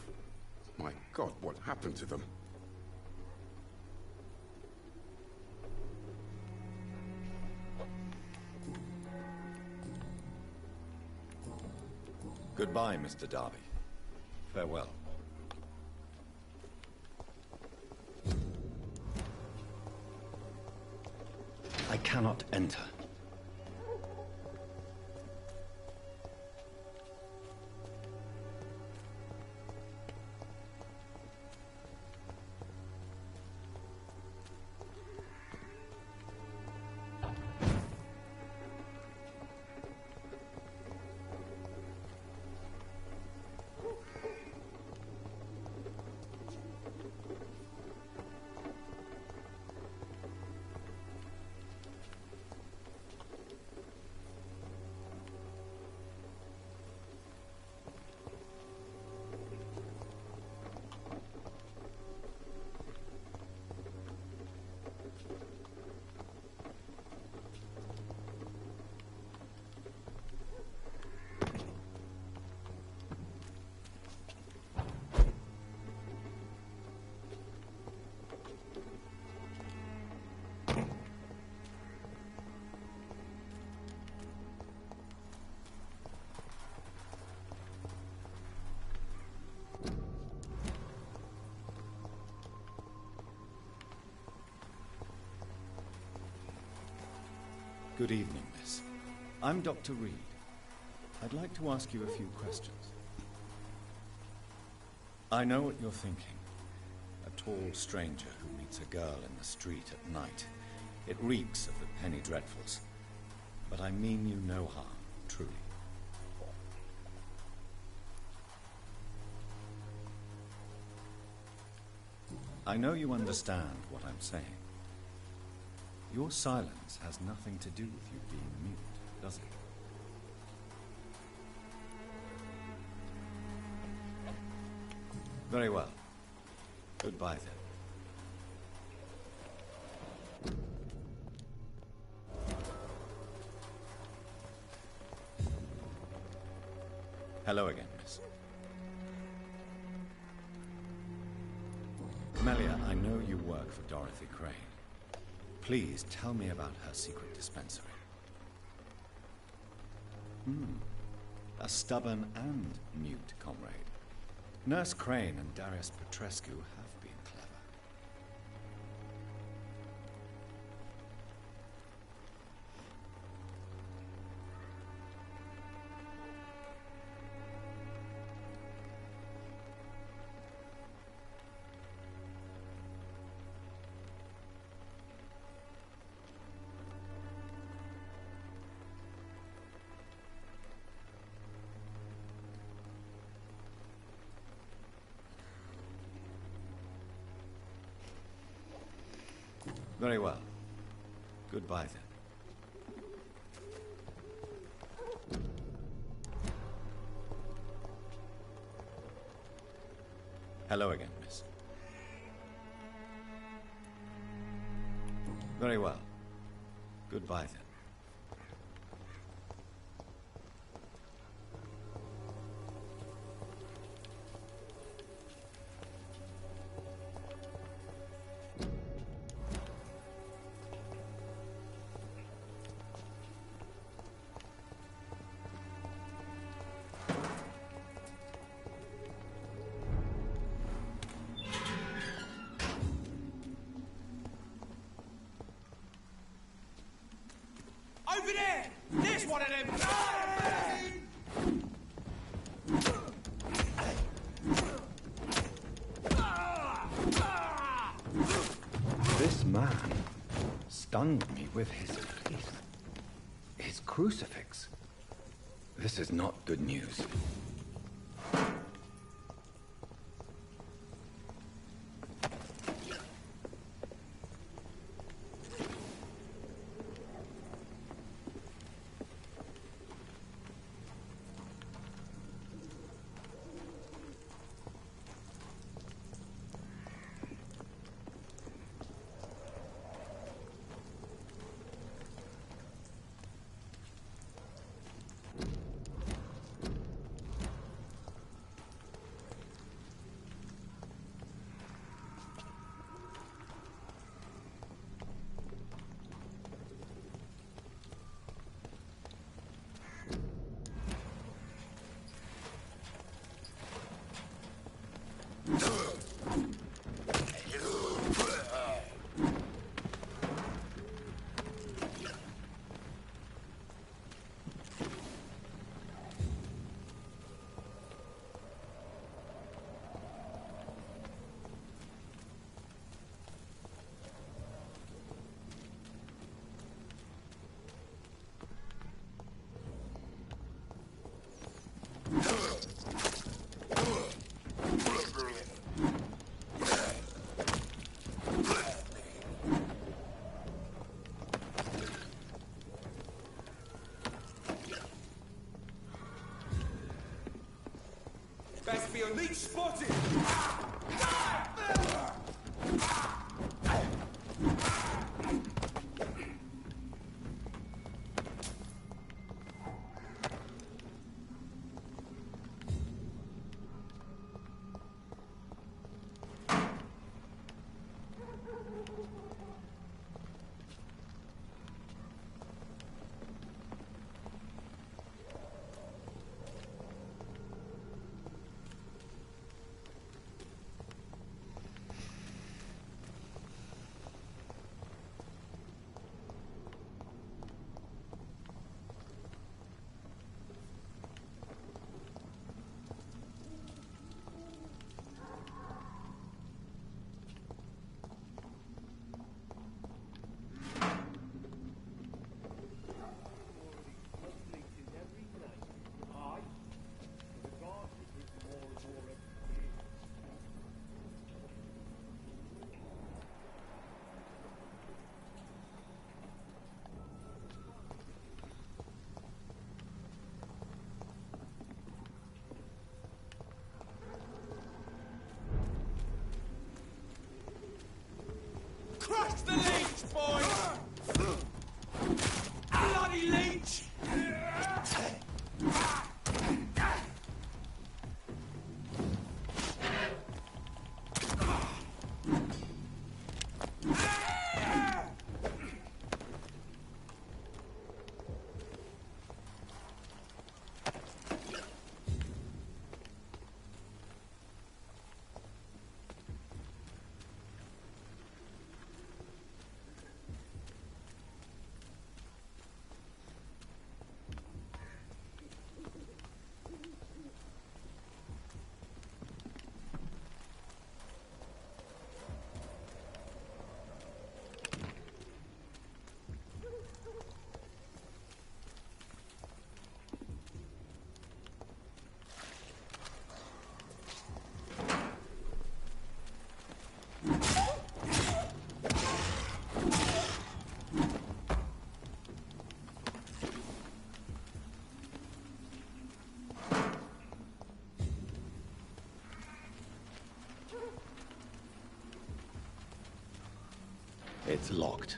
My God, what happened to them? Goodbye, Mr. Darby. Farewell. I cannot enter. Good evening, miss. I'm Dr. Reed. I'd like to ask you a few questions. I know what you're thinking. A tall stranger who meets a girl in the street at night. It reeks of the penny dreadfuls. But I mean you no harm, truly. I know you understand what I'm saying. Your silence has nothing to do with you being mute, does it? Very well. Goodbye, then. Hello again, miss. Melia, I know you work for Dorothy Crane. Please tell me about her secret dispensary. A stubborn and mute comrade. Nurse Crane and Darius Petrescu have been clever. Very well. Goodbye, then. Hello again, miss. Very well. Goodbye, then. Over there! There's one of them! This man stunned me with his faith. His crucifix. This is not good news. Best be a leech spotted! It's locked.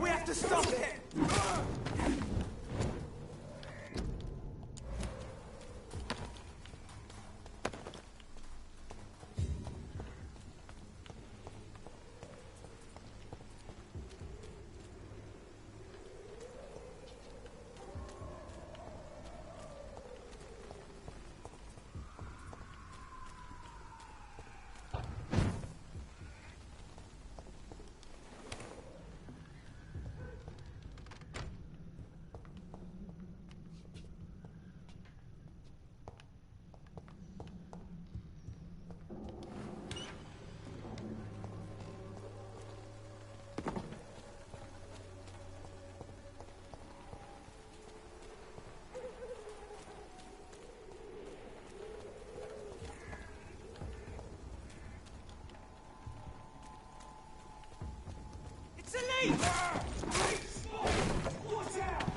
We have to stop it! It's a leak! Watch out!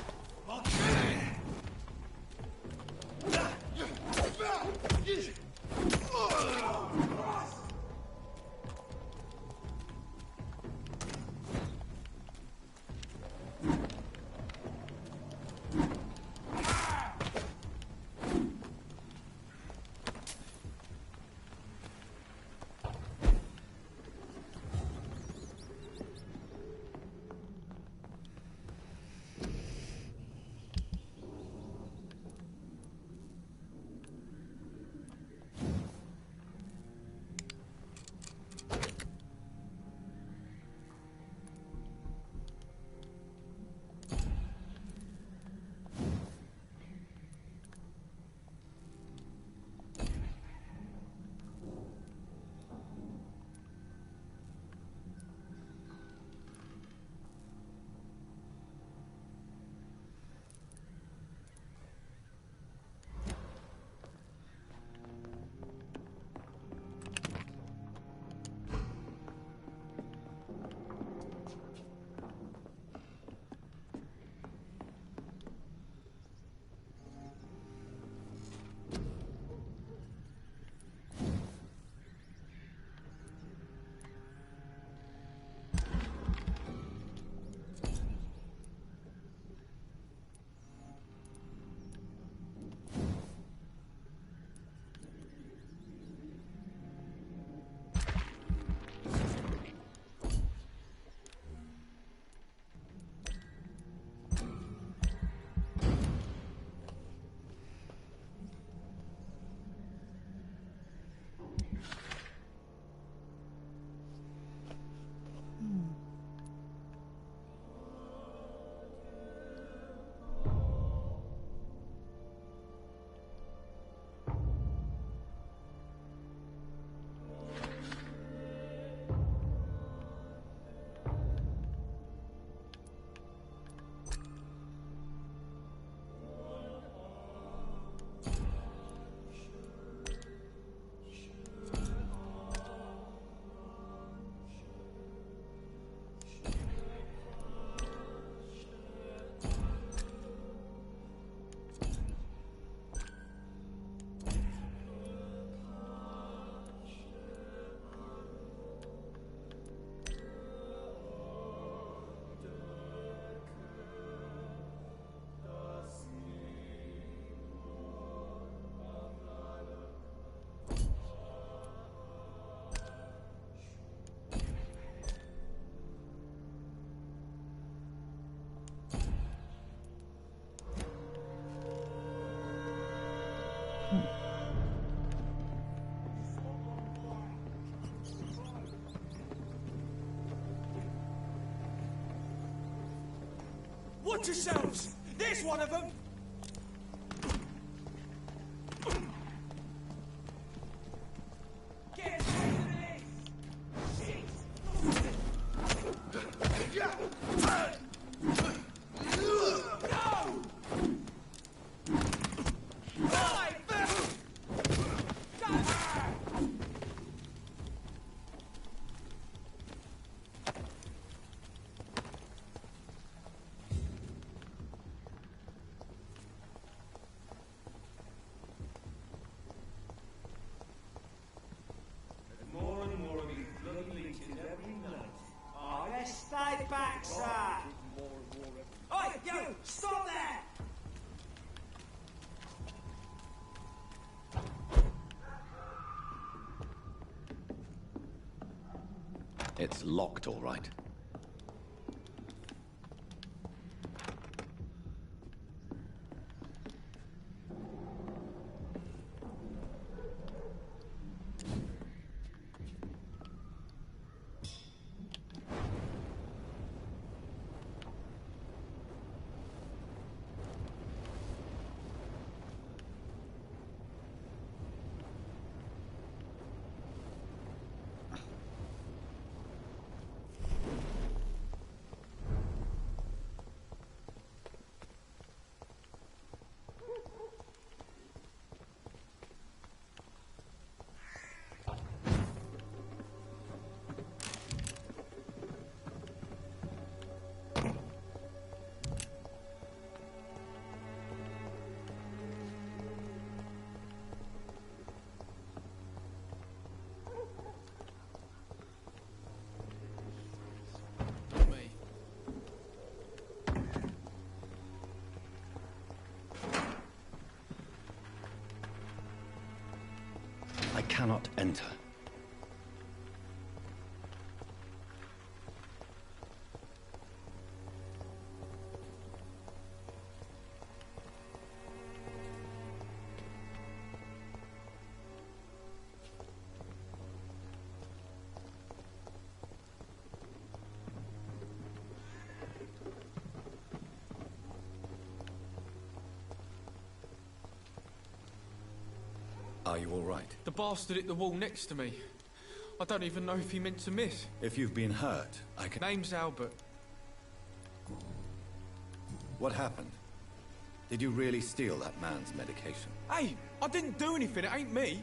Watch yourselves! There's one of them! Get Stay back, sir! Oi, you! Stop there! It's locked, all right. I cannot enter. Are you all right? The bastard hit the wall next to me. I don't even know if he meant to miss. If you've been hurt, I can... Name's Albert. What happened? Did you really steal that man's medication? Hey, I didn't do anything, it ain't me.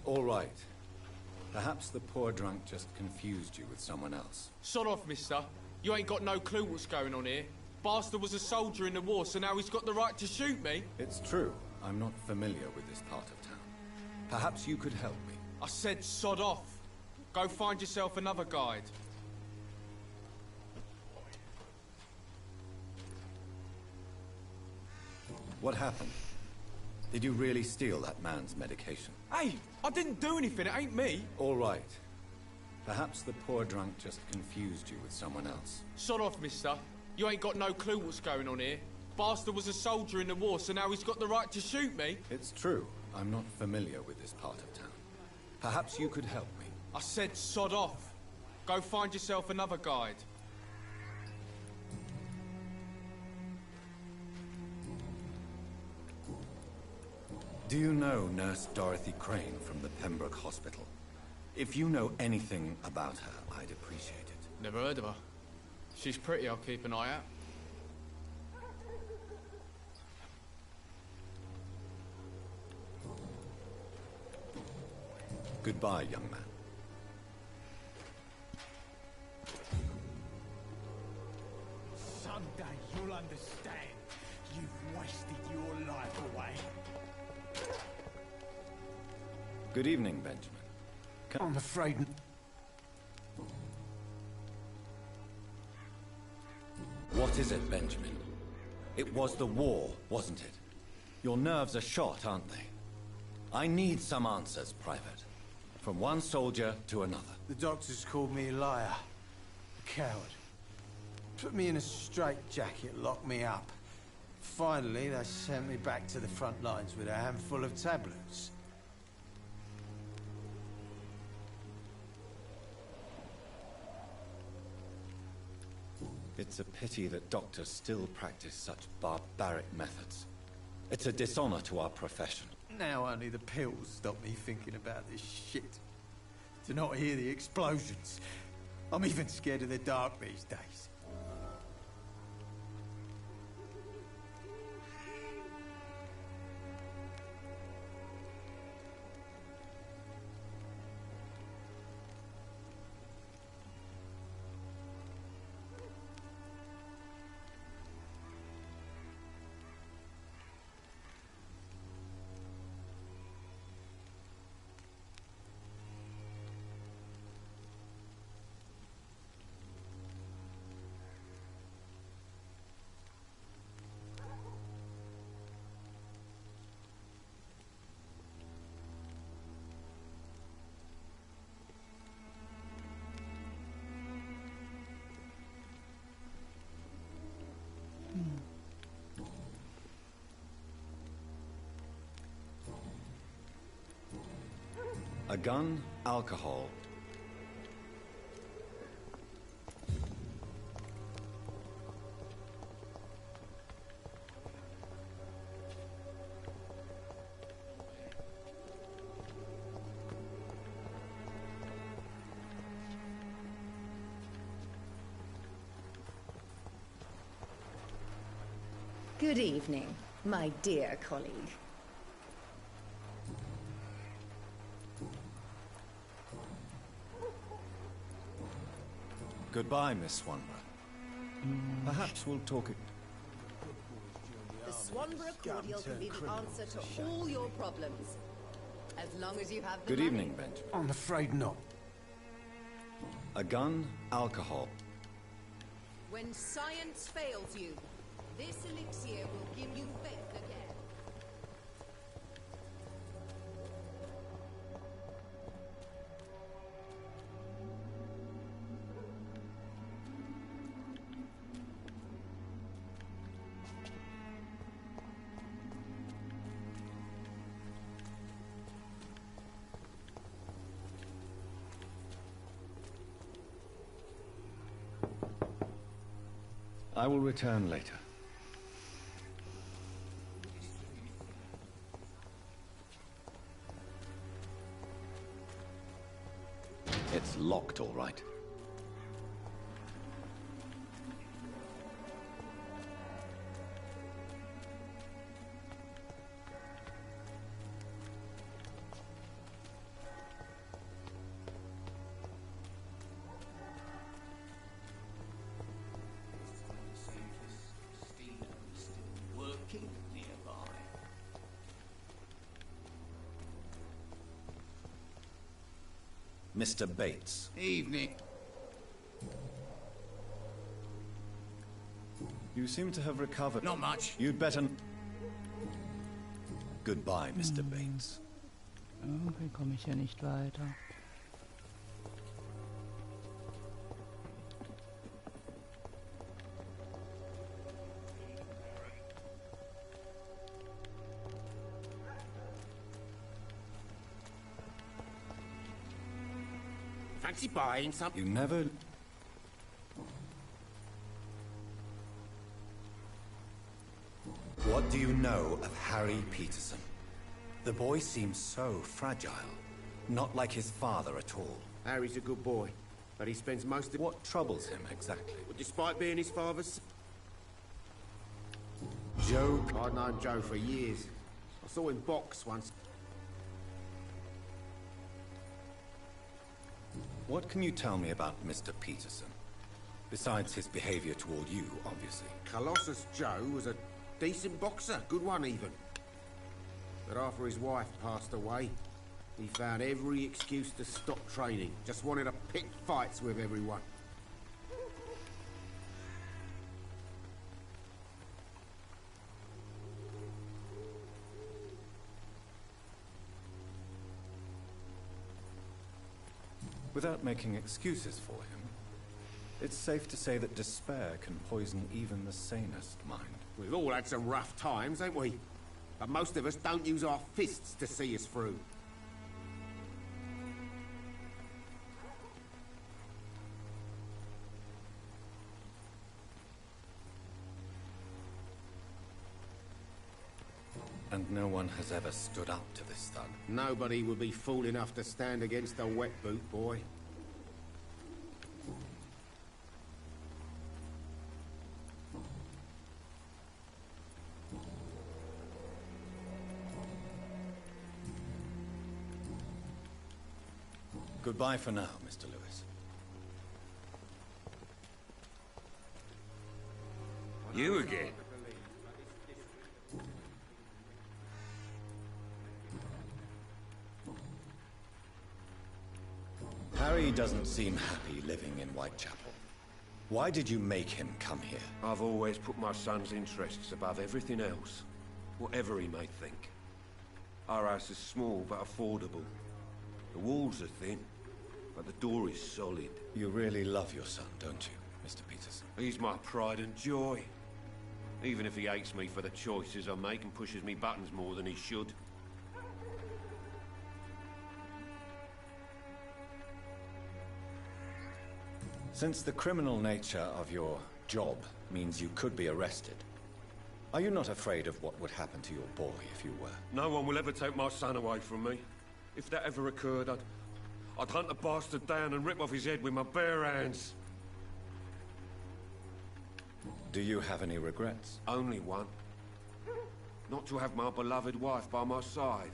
All right. Perhaps the poor drunk just confused you with someone else. Sod off, mister. You ain't got no clue what's going on here. Bastard was a soldier in the war, so now he's got the right to shoot me. It's true. I'm not familiar with this part of town. Perhaps you could help me. I said sod off. Go find yourself another guide. What happened? Did you really steal that man's medication? Hey, I didn't do anything, it ain't me. All right. Perhaps the poor drunk just confused you with someone else. Sod off, mister. You ain't got no clue what's going on here. Bastard was a soldier in the war, so now he's got the right to shoot me. It's true. I'm not familiar with this part of town. Perhaps you could help me. I said sod off. Go find yourself another guide. Do you know Nurse Dorothy Crane from the Pembroke Hospital? If you know anything about her, I'd appreciate it. Never heard of her. She's pretty, I'll keep an eye out. Goodbye, young man. Someday you'll understand. You've wasted your life away. Good evening, Benjamin. I'm afraid... What is it, Benjamin? It was the war, wasn't it? Your nerves are shot, aren't they? I need some answers, Private. From one soldier to another. The doctors called me a liar. A coward. Put me in a straitjacket, locked me up. Finally, they sent me back to the front lines with a handful of tablets. It's a pity that doctors still practice such barbaric methods. It's a dishonor to our profession. Now only the pills stop me thinking about this shit. To not hear the explosions. I'm even scared of the dark these days. A gun, alcohol. Good evening, my dear colleague. Goodbye, Miss Swanborough. Perhaps we'll talk it. The Swanborough cordial can be the answer to all your problems. As long as you have the Good money. evening, Benjamin. I'm afraid not. A gun, alcohol. When science fails you, this elixir will give you faith again. I will return later. It's locked, all right. Working nearby. Mr. Bates. Evening. You seem to have recovered. Not much. You'd better... Goodbye, Mr. Bates. Irgendwie komme ich hier nicht weiter. Fancy buying some? You never... What do you know of Harry Peterson? The boy seems so fragile. Not like his father at all. Harry's a good boy, but he spends most of... What troubles him exactly? Well, despite being his father's... Joe... I'd known Joe for years. I saw him box once. What can you tell me about Mr. Peterson? Besides his behavior toward you, obviously. Colossus Joe was a decent boxer, good one even. But after his wife passed away, he found every excuse to stop training. Just wanted to pick fights with everyone. Without making excuses for him, It's safe to say that despair can poison even the sanest mind. We've all had some rough times, ain't we? But most of us don't use our fists to see us through. And no one has ever stood up to this thug. Nobody would be fool enough to stand against a wet boot boy. Goodbye for now, Mr. Lewis. You again? Harry doesn't seem happy living in Whitechapel. Why did you make him come here? I've always put my son's interests above everything else, whatever he may think. Our house is small but affordable. The walls are thin, but the door is solid. You really love your son, don't you, Mr. Peterson? He's my pride and joy. Even if he hates me for the choices I make and pushes me buttons more than he should. Since the criminal nature of your job means you could be arrested, are you not afraid of what would happen to your boy if you were? No one will ever take my son away from me. If that ever occurred, I'd hunt the bastard down and rip off his head with my bare hands. Do you have any regrets? Only one. Not to have my beloved wife by my side.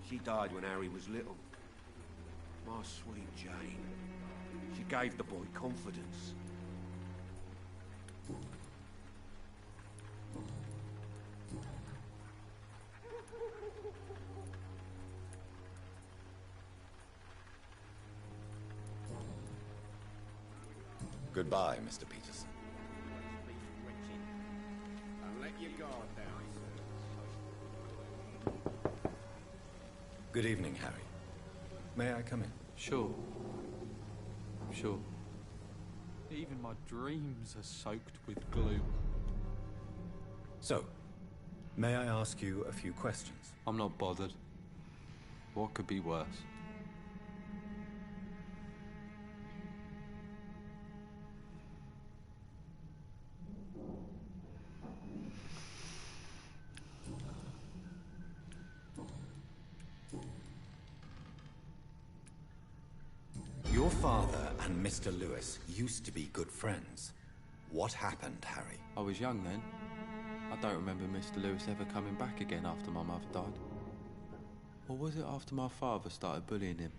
She died when Harry was little. My sweet Jane. She gave the boy confidence. Goodbye, Mr. Peterson. And let your guard down, sir. Good evening, Harry. May I come in? Sure. Sure. Even my dreams are soaked with gloom. So, may I ask you a few questions? I'm not bothered. What could be worse? Your father and Mr. Lewis used to be good friends. What happened, Harry? I was young then. I don't remember Mr. Lewis ever coming back again after my mother died. Or was it after my father started bullying him?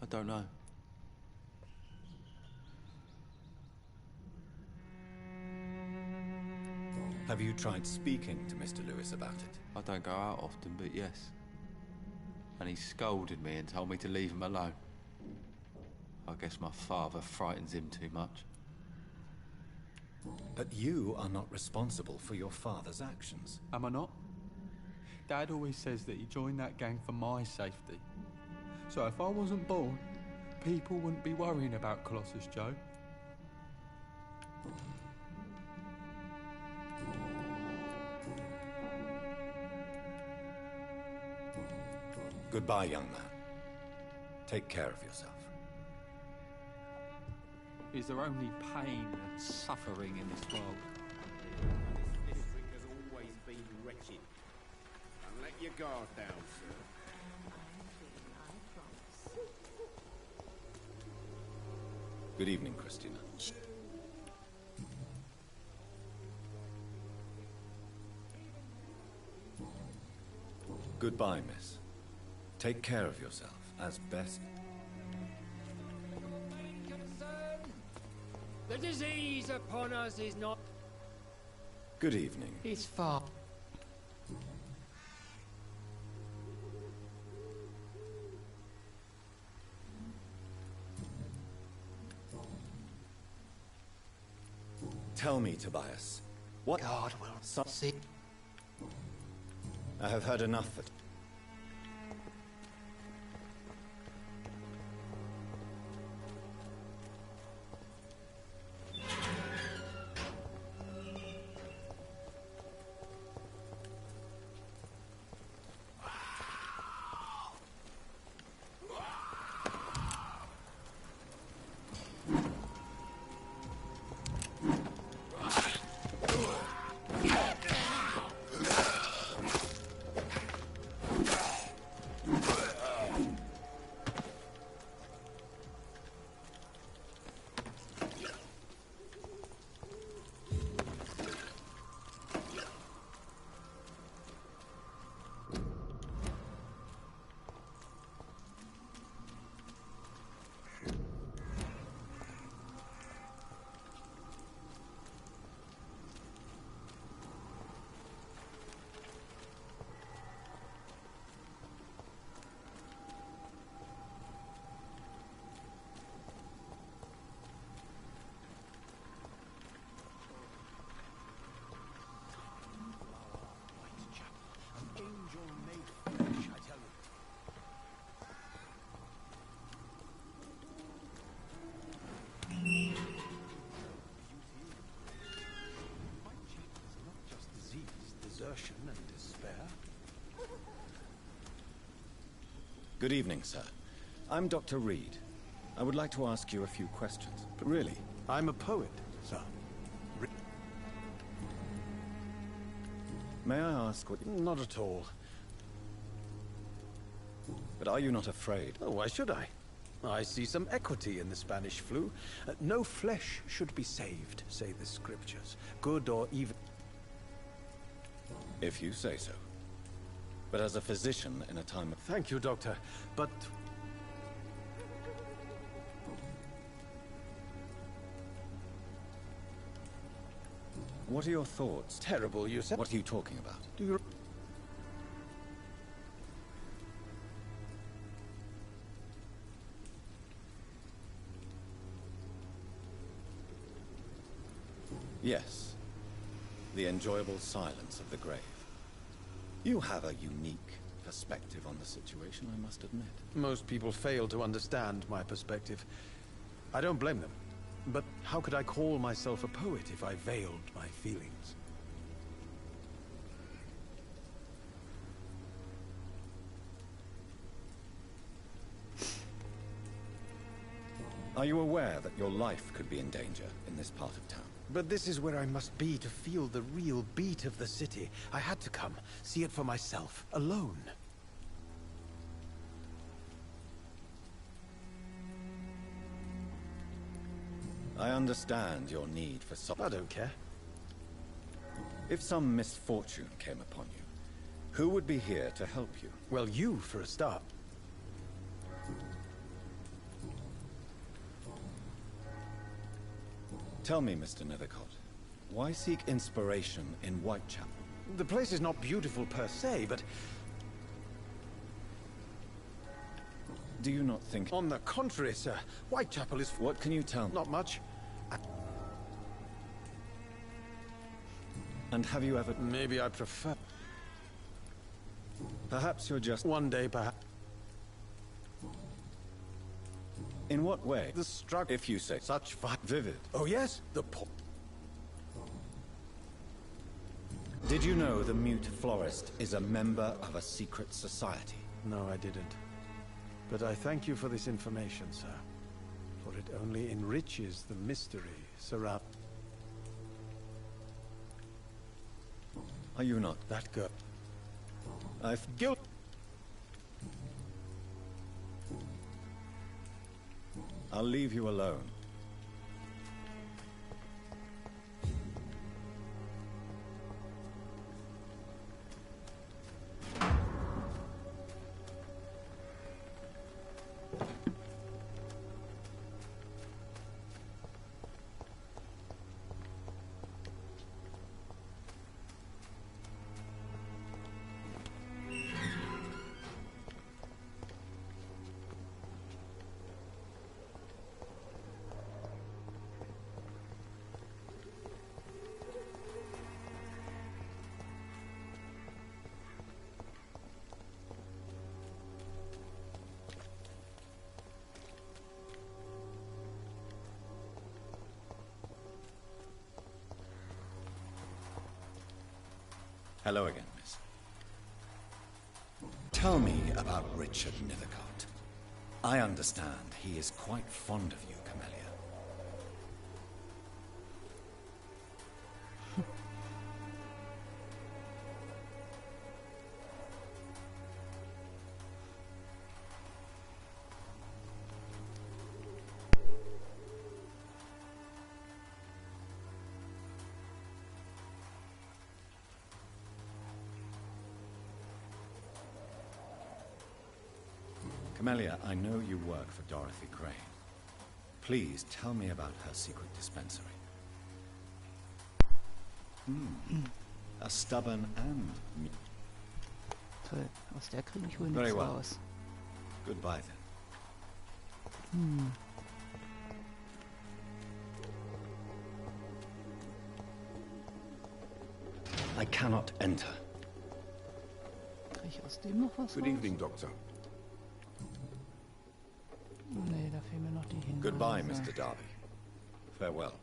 I don't know. Have you tried speaking to Mr. Lewis about it? I don't go out often, but yes. And he scolded me and told me to leave him alone. I guess my father frightens him too much. But you are not responsible for your father's actions. Am I not? Dad always says that he joined that gang for my safety. So if I wasn't born, people wouldn't be worrying about Colossus Joe. Goodbye, young man. Take care of yourself. Is there only pain and suffering in this world? This district has always been wretched. And let your guard down, sir. Good evening, Christina. Goodbye, miss. Take care of yourself as best. The disease upon us is not... Good evening. It's far. Tell me, Tobias, what... God will see. I have heard enough of it. Good evening, sir. I'm Dr. Reed. I would like to ask you a few questions. Really? I'm a poet, sir. May I ask what... Not at all. But are you not afraid? Oh, why should I? I see some equity in the Spanish flu. No flesh should be saved, say the scriptures. Good or evil. If you say so. But as a physician in a time of... Thank you, Doctor. But... What are your thoughts? Terrible, you said. What are you talking about? Do you... Yes. The enjoyable silence of the grave. You have a unique perspective on the situation, I must admit. Most people fail to understand my perspective. I don't blame them. But how could I call myself a poet if I veiled my feelings? Are you aware that your life could be in danger in this part of town? But this is where I must be to feel the real beat of the city. I had to come, see it for myself, alone. I understand your need for I don't care. If some misfortune came upon you, who would be here to help you? Well, you, for a start. Tell me, Mr. Nethercott, why seek inspiration in Whitechapel? The place is not beautiful per se, but... Do you not think... On the contrary, sir. Whitechapel is... What can you tell me? Not much. And have you ever... Maybe I prefer... Perhaps you're just... One day, perhaps... In what way? The struggle... If you say... Such vivid. Oh, yes? Did you know the mute florist is a member of a secret society? No, I didn't. But I thank you for this information, sir. For it only enriches the mystery surround... Are you not? That girl... I've... Guilt... I'll leave you alone. Hello again, miss. Tell me about Richard Nethercott. I understand he is quite fond of you, Camellia. Camellia, I know you work for Dorothy Crane. Please tell me about her secret dispensary. A stubborn and... Toll, aus der kriege ich wohl Very nichts well. raus. Goodbye then. I cannot enter. Kriege ich aus dem noch was Good raus? evening, Doctor. Nee, da fehlen mir noch die Hinweise. Goodbye, Mr. Darby. Farewell.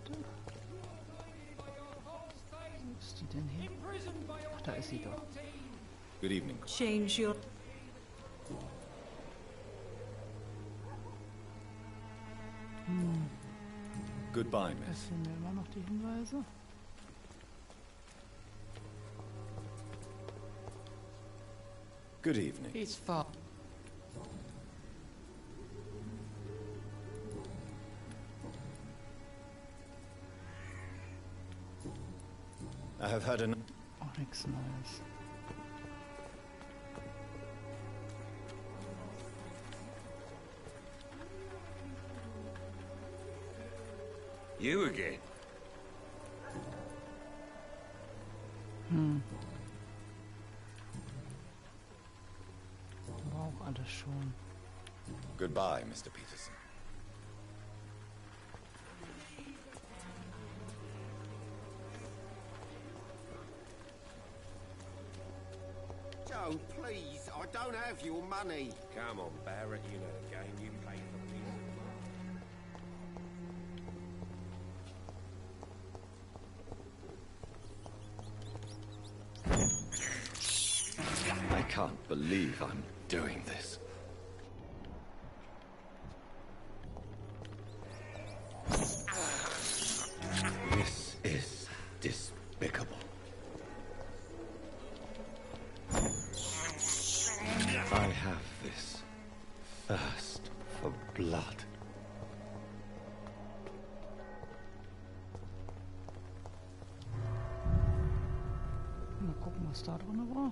Wo ist die denn hin? Ach, da ist sie doch. Good evening. Change your... Goodbye, Da miss. fehlen mir immer noch die Hinweise. Good evening. He's far. I have had an... Auch nichts Neues. You again? Aber auch alles schon. Goodbye, Mr. Peterson. Joe, please, I don't have your money. Come on, Barrett, you know the game. You pay for me. I can't believe I'm doing this. This is despicable. I have this thirst for blood. Mal gucken, was da drin war.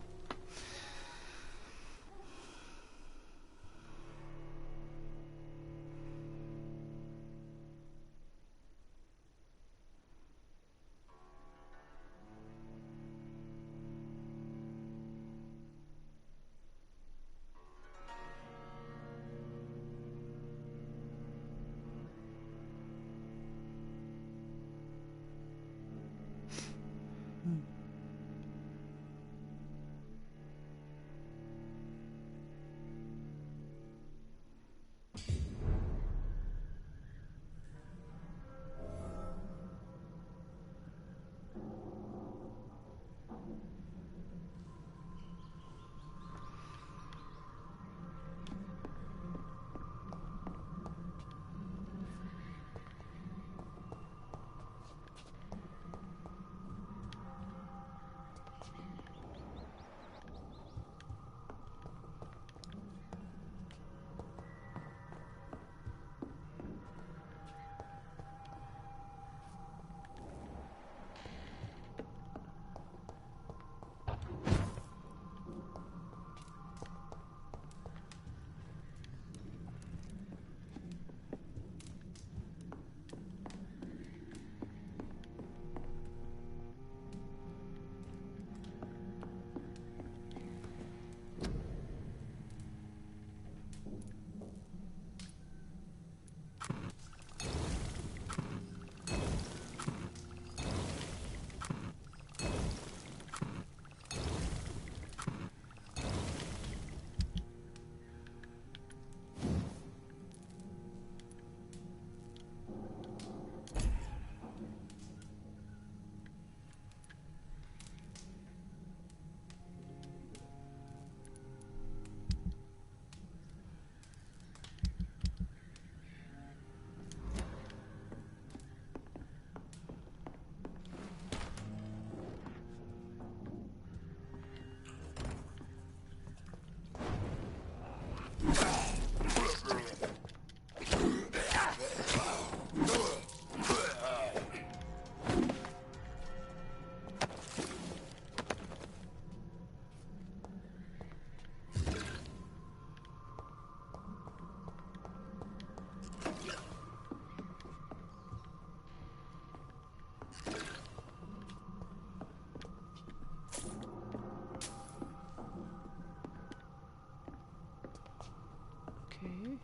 Okay.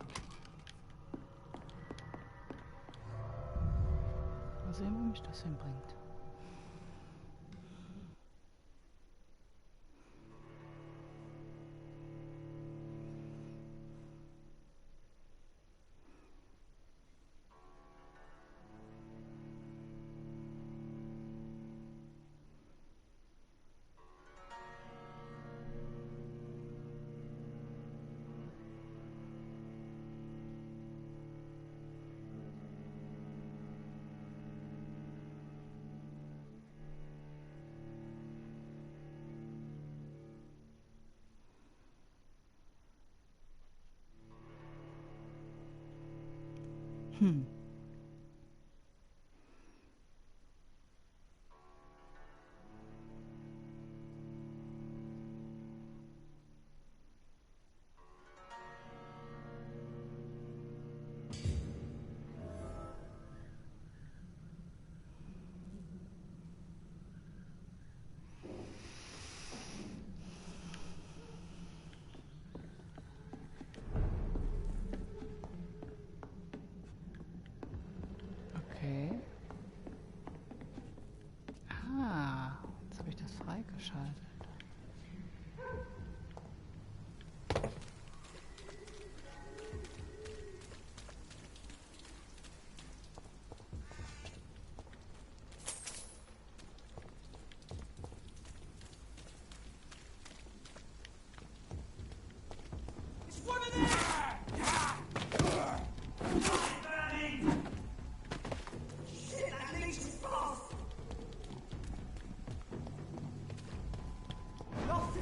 Mal sehen, wo mich das hinbringt. Hm. Okay. Ah, jetzt habe ich das freigeschaltet. It's one of them! Burning! Shit, that leech is fast! Lost it!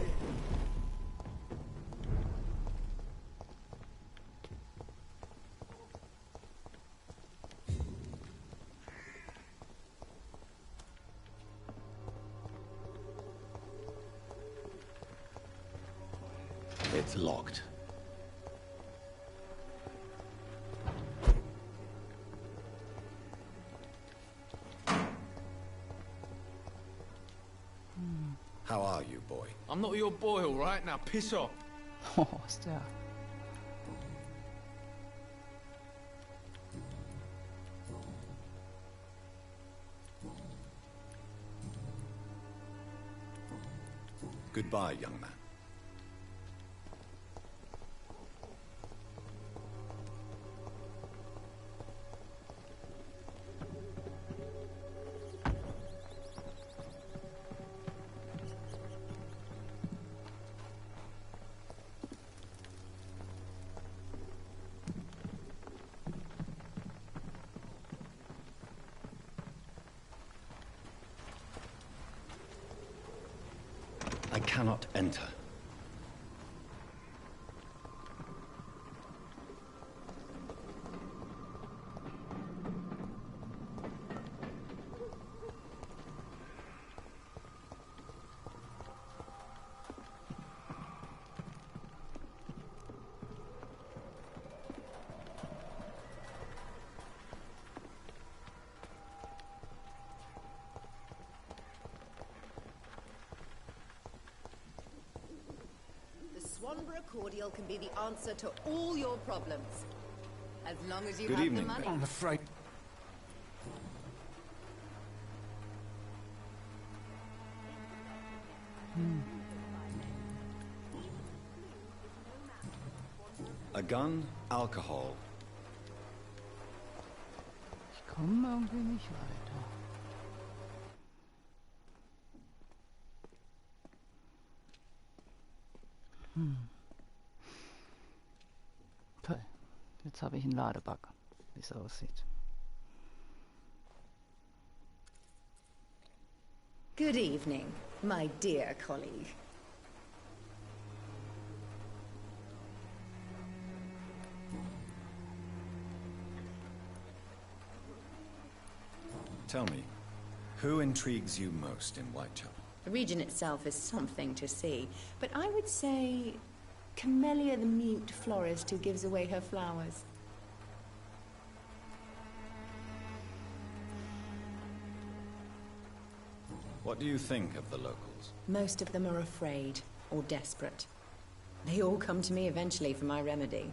It's locked. How are you, boy? I'm not your boy, all right? Now piss off. Oh, ist der. Goodbye, young man. I cannot enter. Swanborough cordial can be the answer to all your problems. As long as you Good have evening. the money. I'm afraid... A gun, alcohol. Ich komme irgendwie nicht weiter. Toll. Jetzt habe ich einen Ladebug, wie es aussieht. Good evening, my dear colleague. Tell me, who intrigues you most in Whitechapel? The region itself is something to see, but I would say Camellia the mute florist who gives away her flowers. What do you think of the locals? Most of them are afraid or desperate. They all come to me eventually for my remedy.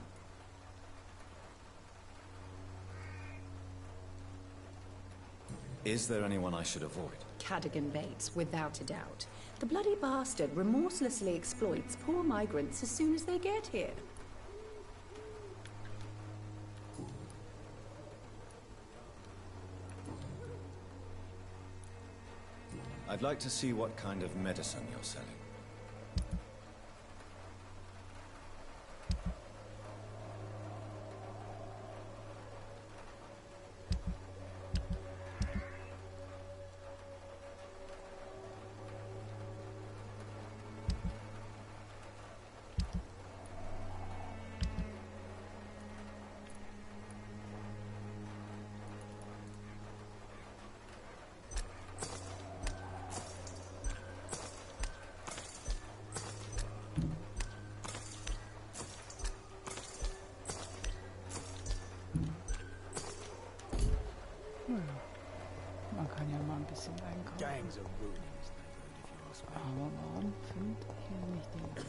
Is there anyone I should avoid? Cadogan Bates, without a doubt. The bloody bastard remorselessly exploits poor migrants as soon as they get here. I'd like to see what kind of medicine you're selling. bisschen einkaufen. Gangs are ruining this neighborhood, if you ask me. Aber warum finde ich hier nicht den Eingang?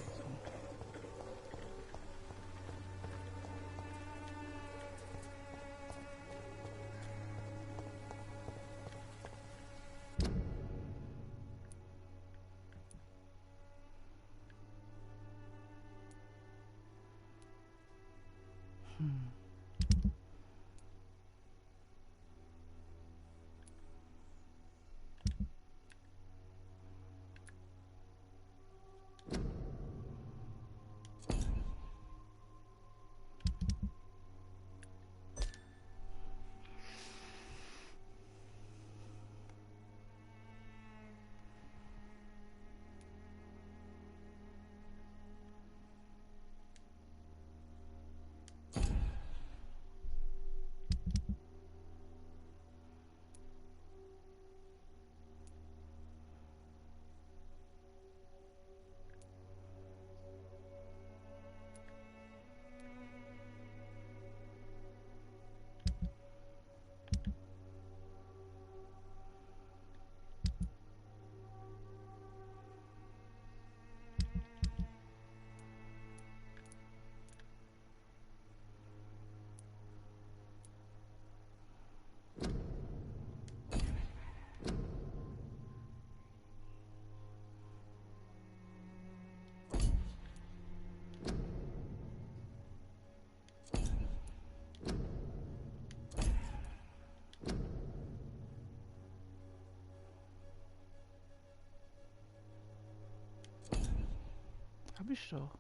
Hab ich doch.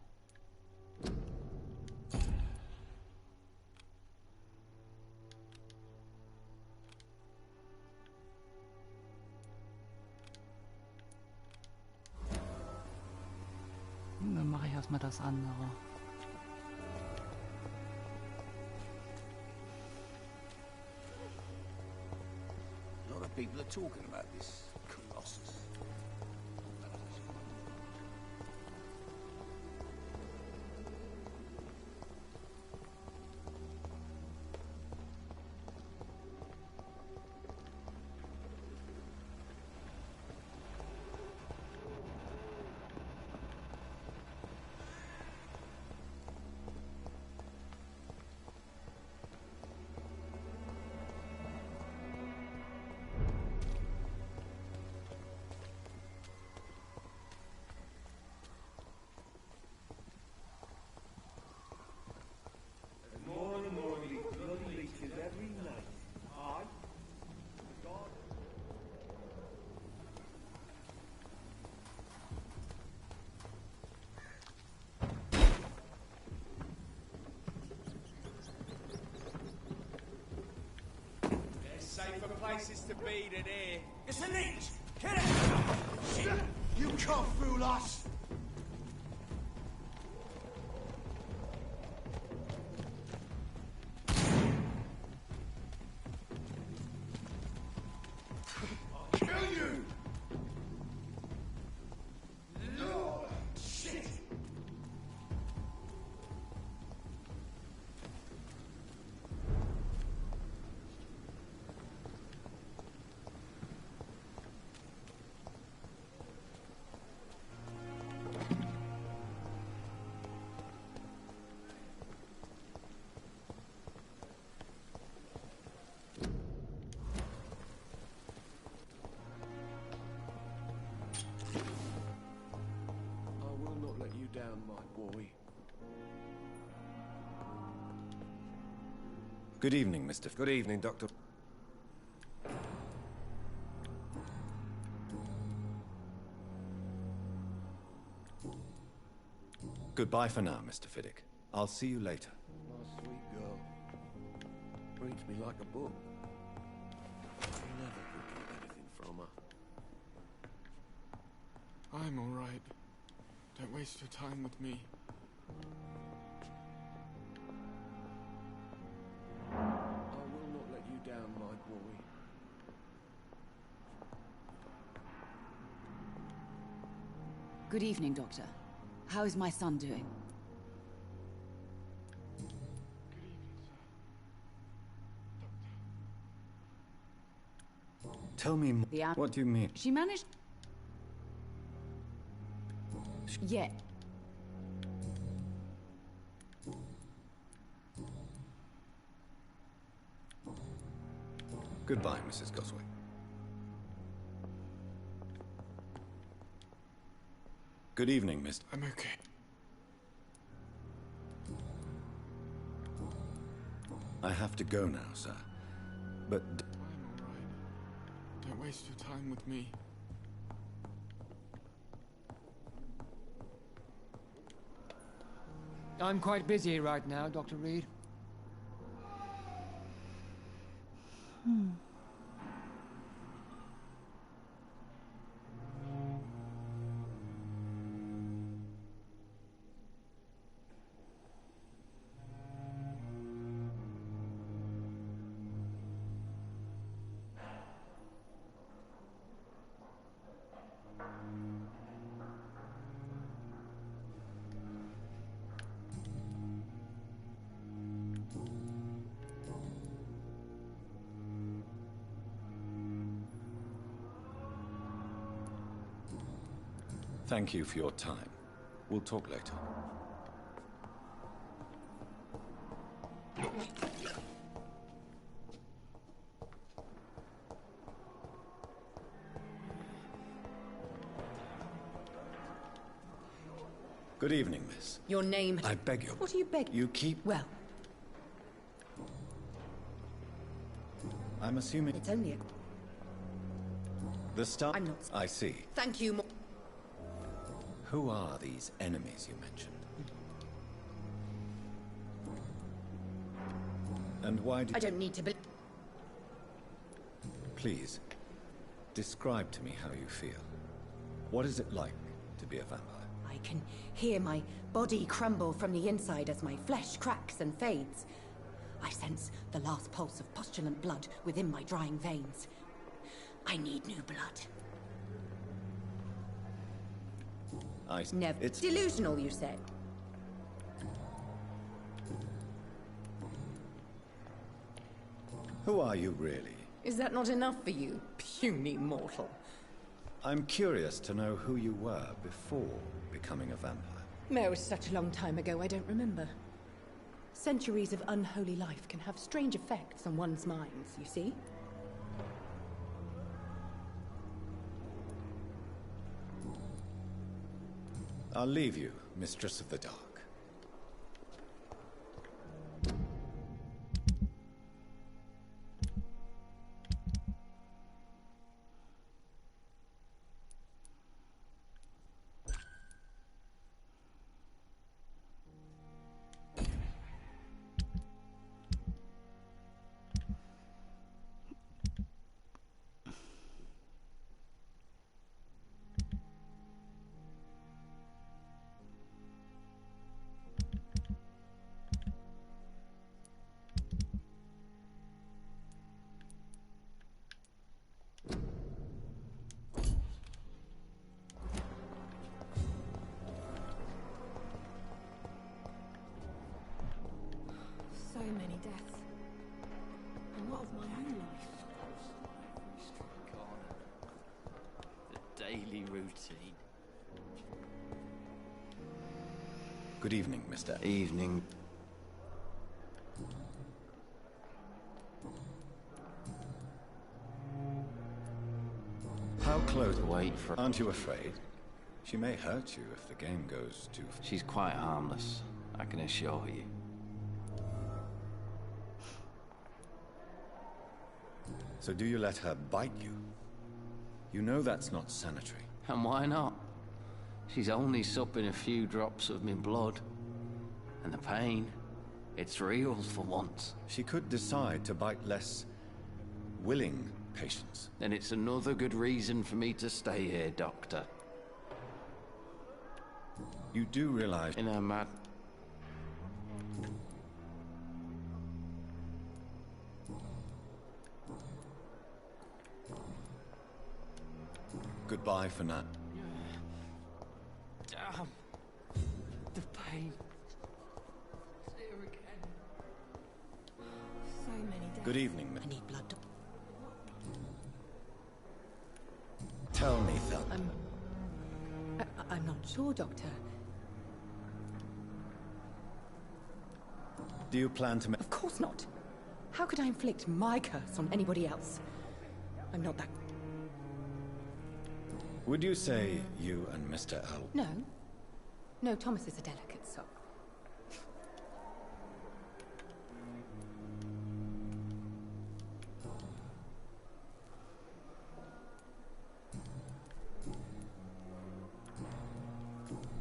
Dann mache ich erstmal das andere. A lot of people are talking about this Colossus. Safer places to be than here. It's a leech! Hit it! You can't fool us! I'll kill you! No! Shit! Down, my boy. Good evening, Mr. Good evening, Doctor. Goodbye for now, Mr. Fiddick. I'll see you later. My sweet girl. Reads me like a book. You never could keep anything from her. I'm all right. Don't waste your time with me. I will not let you down, my boy. Good evening, Doctor. How is my son doing? Good evening, sir. Doctor. Tell me more. What do you mean? She managed... Yeah. Goodbye, Mrs. Goswick. Good evening, Mr. I'm okay. I have to go now, sir. But... I'm alright. Don't waste your time with me. I'm quite busy right now, Dr. Reed. Thank you for your time. We'll talk later. Good evening, miss. Your name... I beg your... What are you begging? You keep... Well... I'm assuming... It's only a... The star... I'm not... I see. Thank you, Who are these enemies you mentioned? And why do... I don't need to be... Please, describe to me how you feel. What is it like to be a vampire? I can hear my body crumble from the inside as my flesh cracks and fades. I sense the last pulse of postulant blood within my drying veins. I need new blood. Never. It's delusional, you say? Who are you really? Is that not enough for you, puny mortal? I'm curious to know who you were before becoming a vampire. No, such a long time ago, I don't remember. Centuries of unholy life can have strange effects on one's minds, you see? I'll leave you, Mistress of the Dark. So many deaths. And what of my own life? The daily routine. Good evening, Mr. Evening. How close? Wait for... Aren't you afraid? She may hurt you if the game goes too far. She's quite harmless, I can assure you. So do you let her bite you? You know that's not sanitary. And why not? She's only supping a few drops of me blood. And the pain, it's real for once. She could decide to bite less willing patients. Then it's another good reason for me to stay here, Doctor. You do realize... In her mad... Goodbye for now. Damn. The pain. It's here again. So many deaths. Good evening, I need blood. Tell me, Phil. I'm not sure, Doctor. Do you plan to make... Of course not. How could I inflict my curse on anybody else? I'm not that... Would you say you and Mr. Elwood... No. No, Thomas is a delicate soul.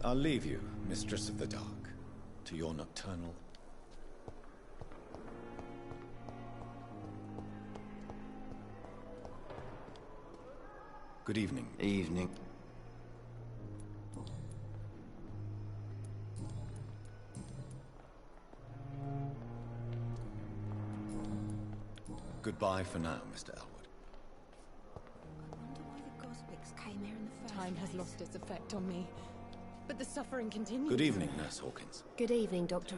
I'll leave you, Mistress of the Dark, to your nocturnal... Good evening. Evening. Goodbye for now, Mr. Elwood. Time has lost its effect on me, but the suffering continues. Good evening, Nurse Hawkins. Good evening, Doctor.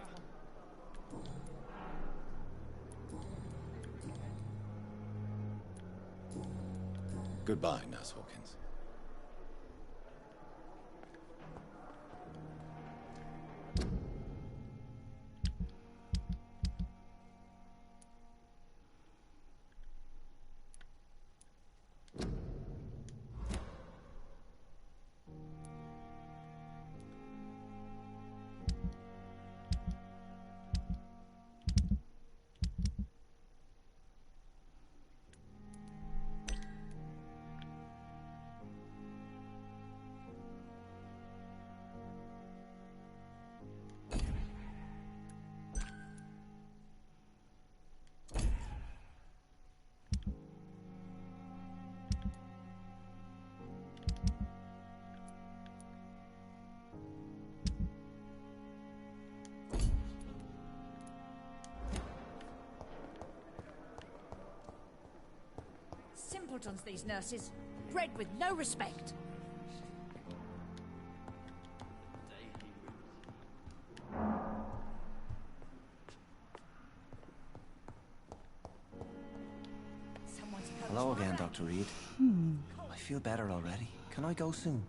Goodbye, Nurse Hawkins. Simpletons, these nurses. Bred with no respect. Hello again, Dr. Reed. I feel better already. Can I go soon?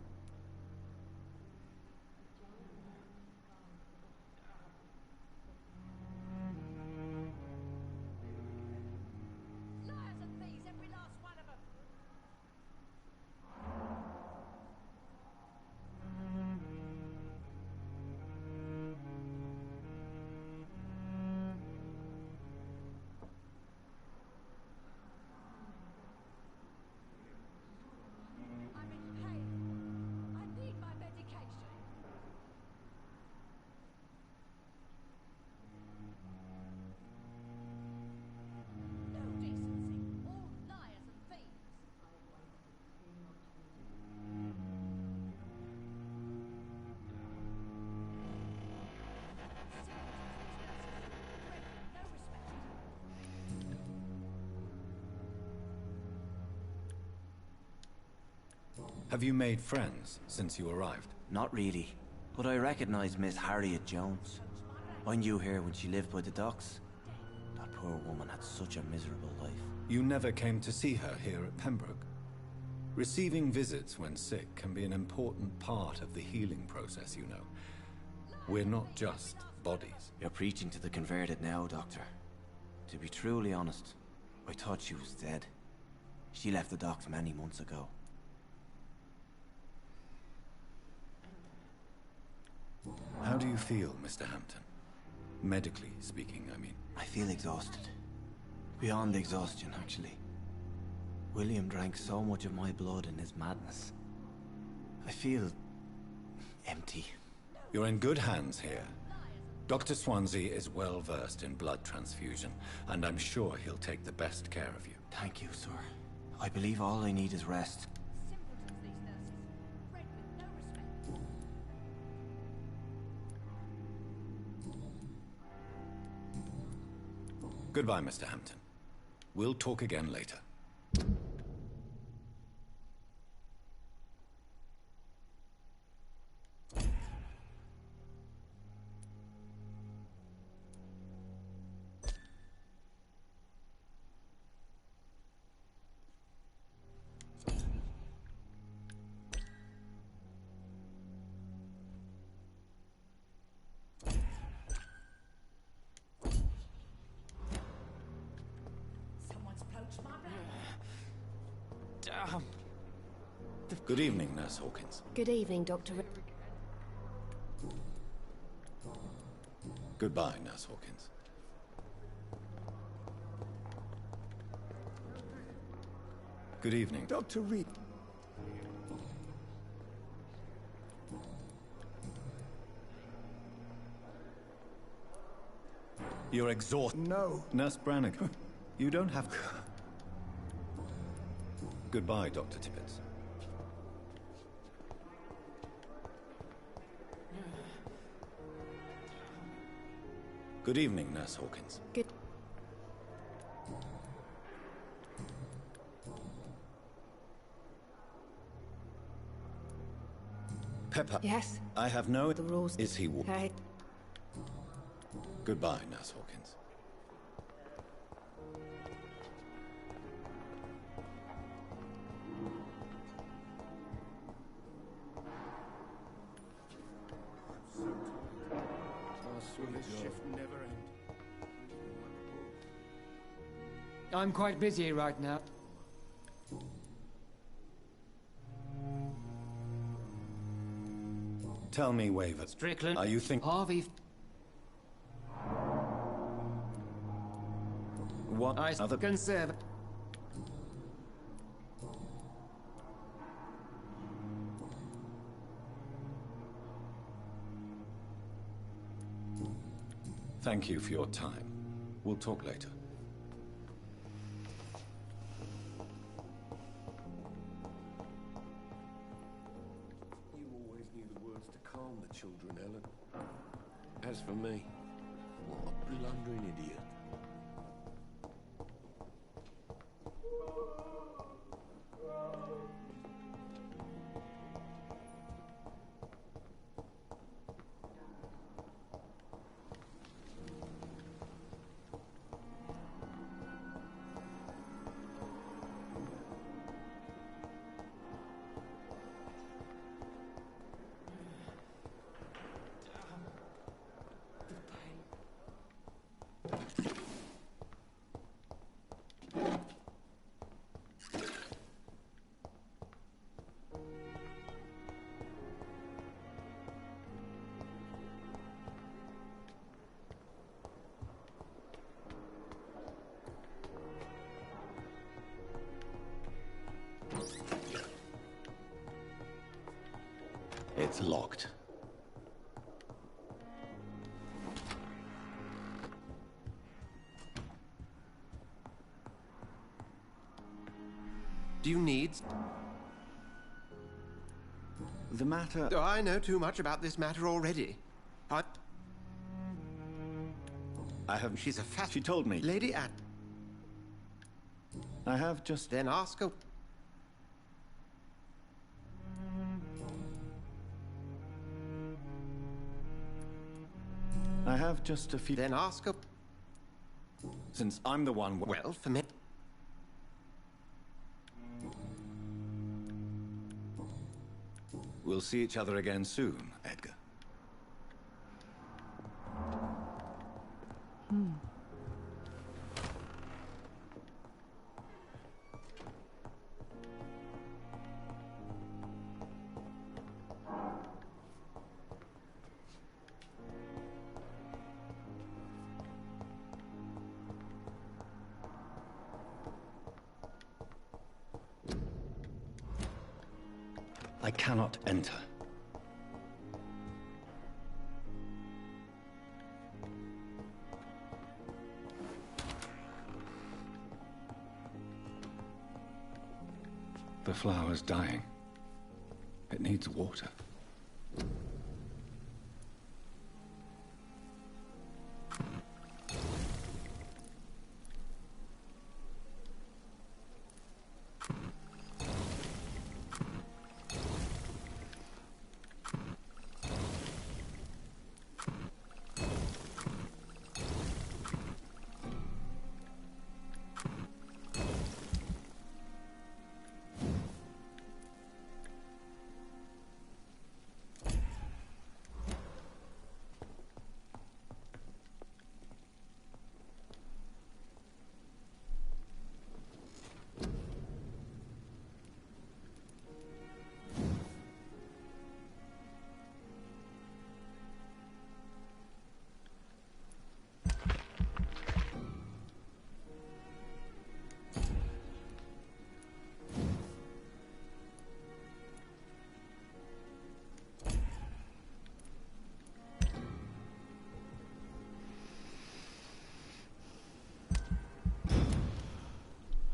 Have you made friends since you arrived? Not really, but I recognize Miss Harriet Jones. I knew her when she lived by the docks. That poor woman had such a miserable life. You never came to see her here at Pembroke? Receiving visits when sick can be an important part of the healing process, you know. We're not just bodies. You're preaching to the converted now, Doctor. To be truly honest, I thought she was dead. She left the docks many months ago. How do you feel, Mr. Hampton? Medically speaking, I mean. I feel exhausted. Beyond exhaustion, actually. William drank so much of my blood in his madness. I feel... empty. You're in good hands here. Dr. Swansea is well versed in blood transfusion, and I'm sure he'll take the best care of you. Thank you, sir. I believe all I need is rest. Goodbye, Mr. Hampton. We'll talk again later. poach my bag. Damn. Good evening, Nurse Hawkins. Good evening, Dr. Goodbye, Nurse Hawkins. Good evening. Dr. Reed. You're exhausted. No. Nurse Brannigan, you don't have to. Goodbye, Dr. Tippett. Good evening, Nurse Hawkins. Good. Pepper. Yes? I have no... The rules. Is he... Hey. Goodbye, Nurse Hawkins. This shift never ends. I'm quite busy right now. Tell me, Waver. Strickland. Are you think... Harvey. What I other... conserve. Thank you for your time. We'll talk later. You always knew the words to calm the children, Ellen. As for me, what a blundering idiot. It's locked. Do you need... The matter... Oh, I know too much about this matter already. I have... She's a fat... She told me. Lady Anne. I have just... Then ask her... I have just a few... Then ask her... Since I'm the one... Well, for me... We'll see each other again soon, Edgar. I cannot enter. The flower's dying. It needs water.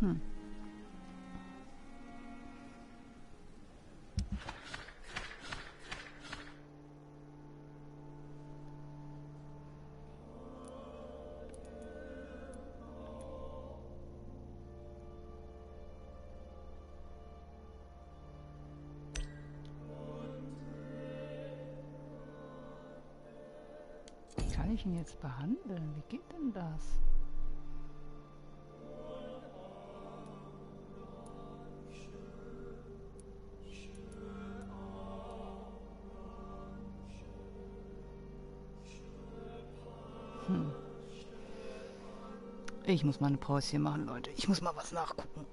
Kann ich ihn jetzt behandeln? Wie geht denn das? Ich muss mal eine Pause hier machen, Leute. Ich muss mal was nachgucken.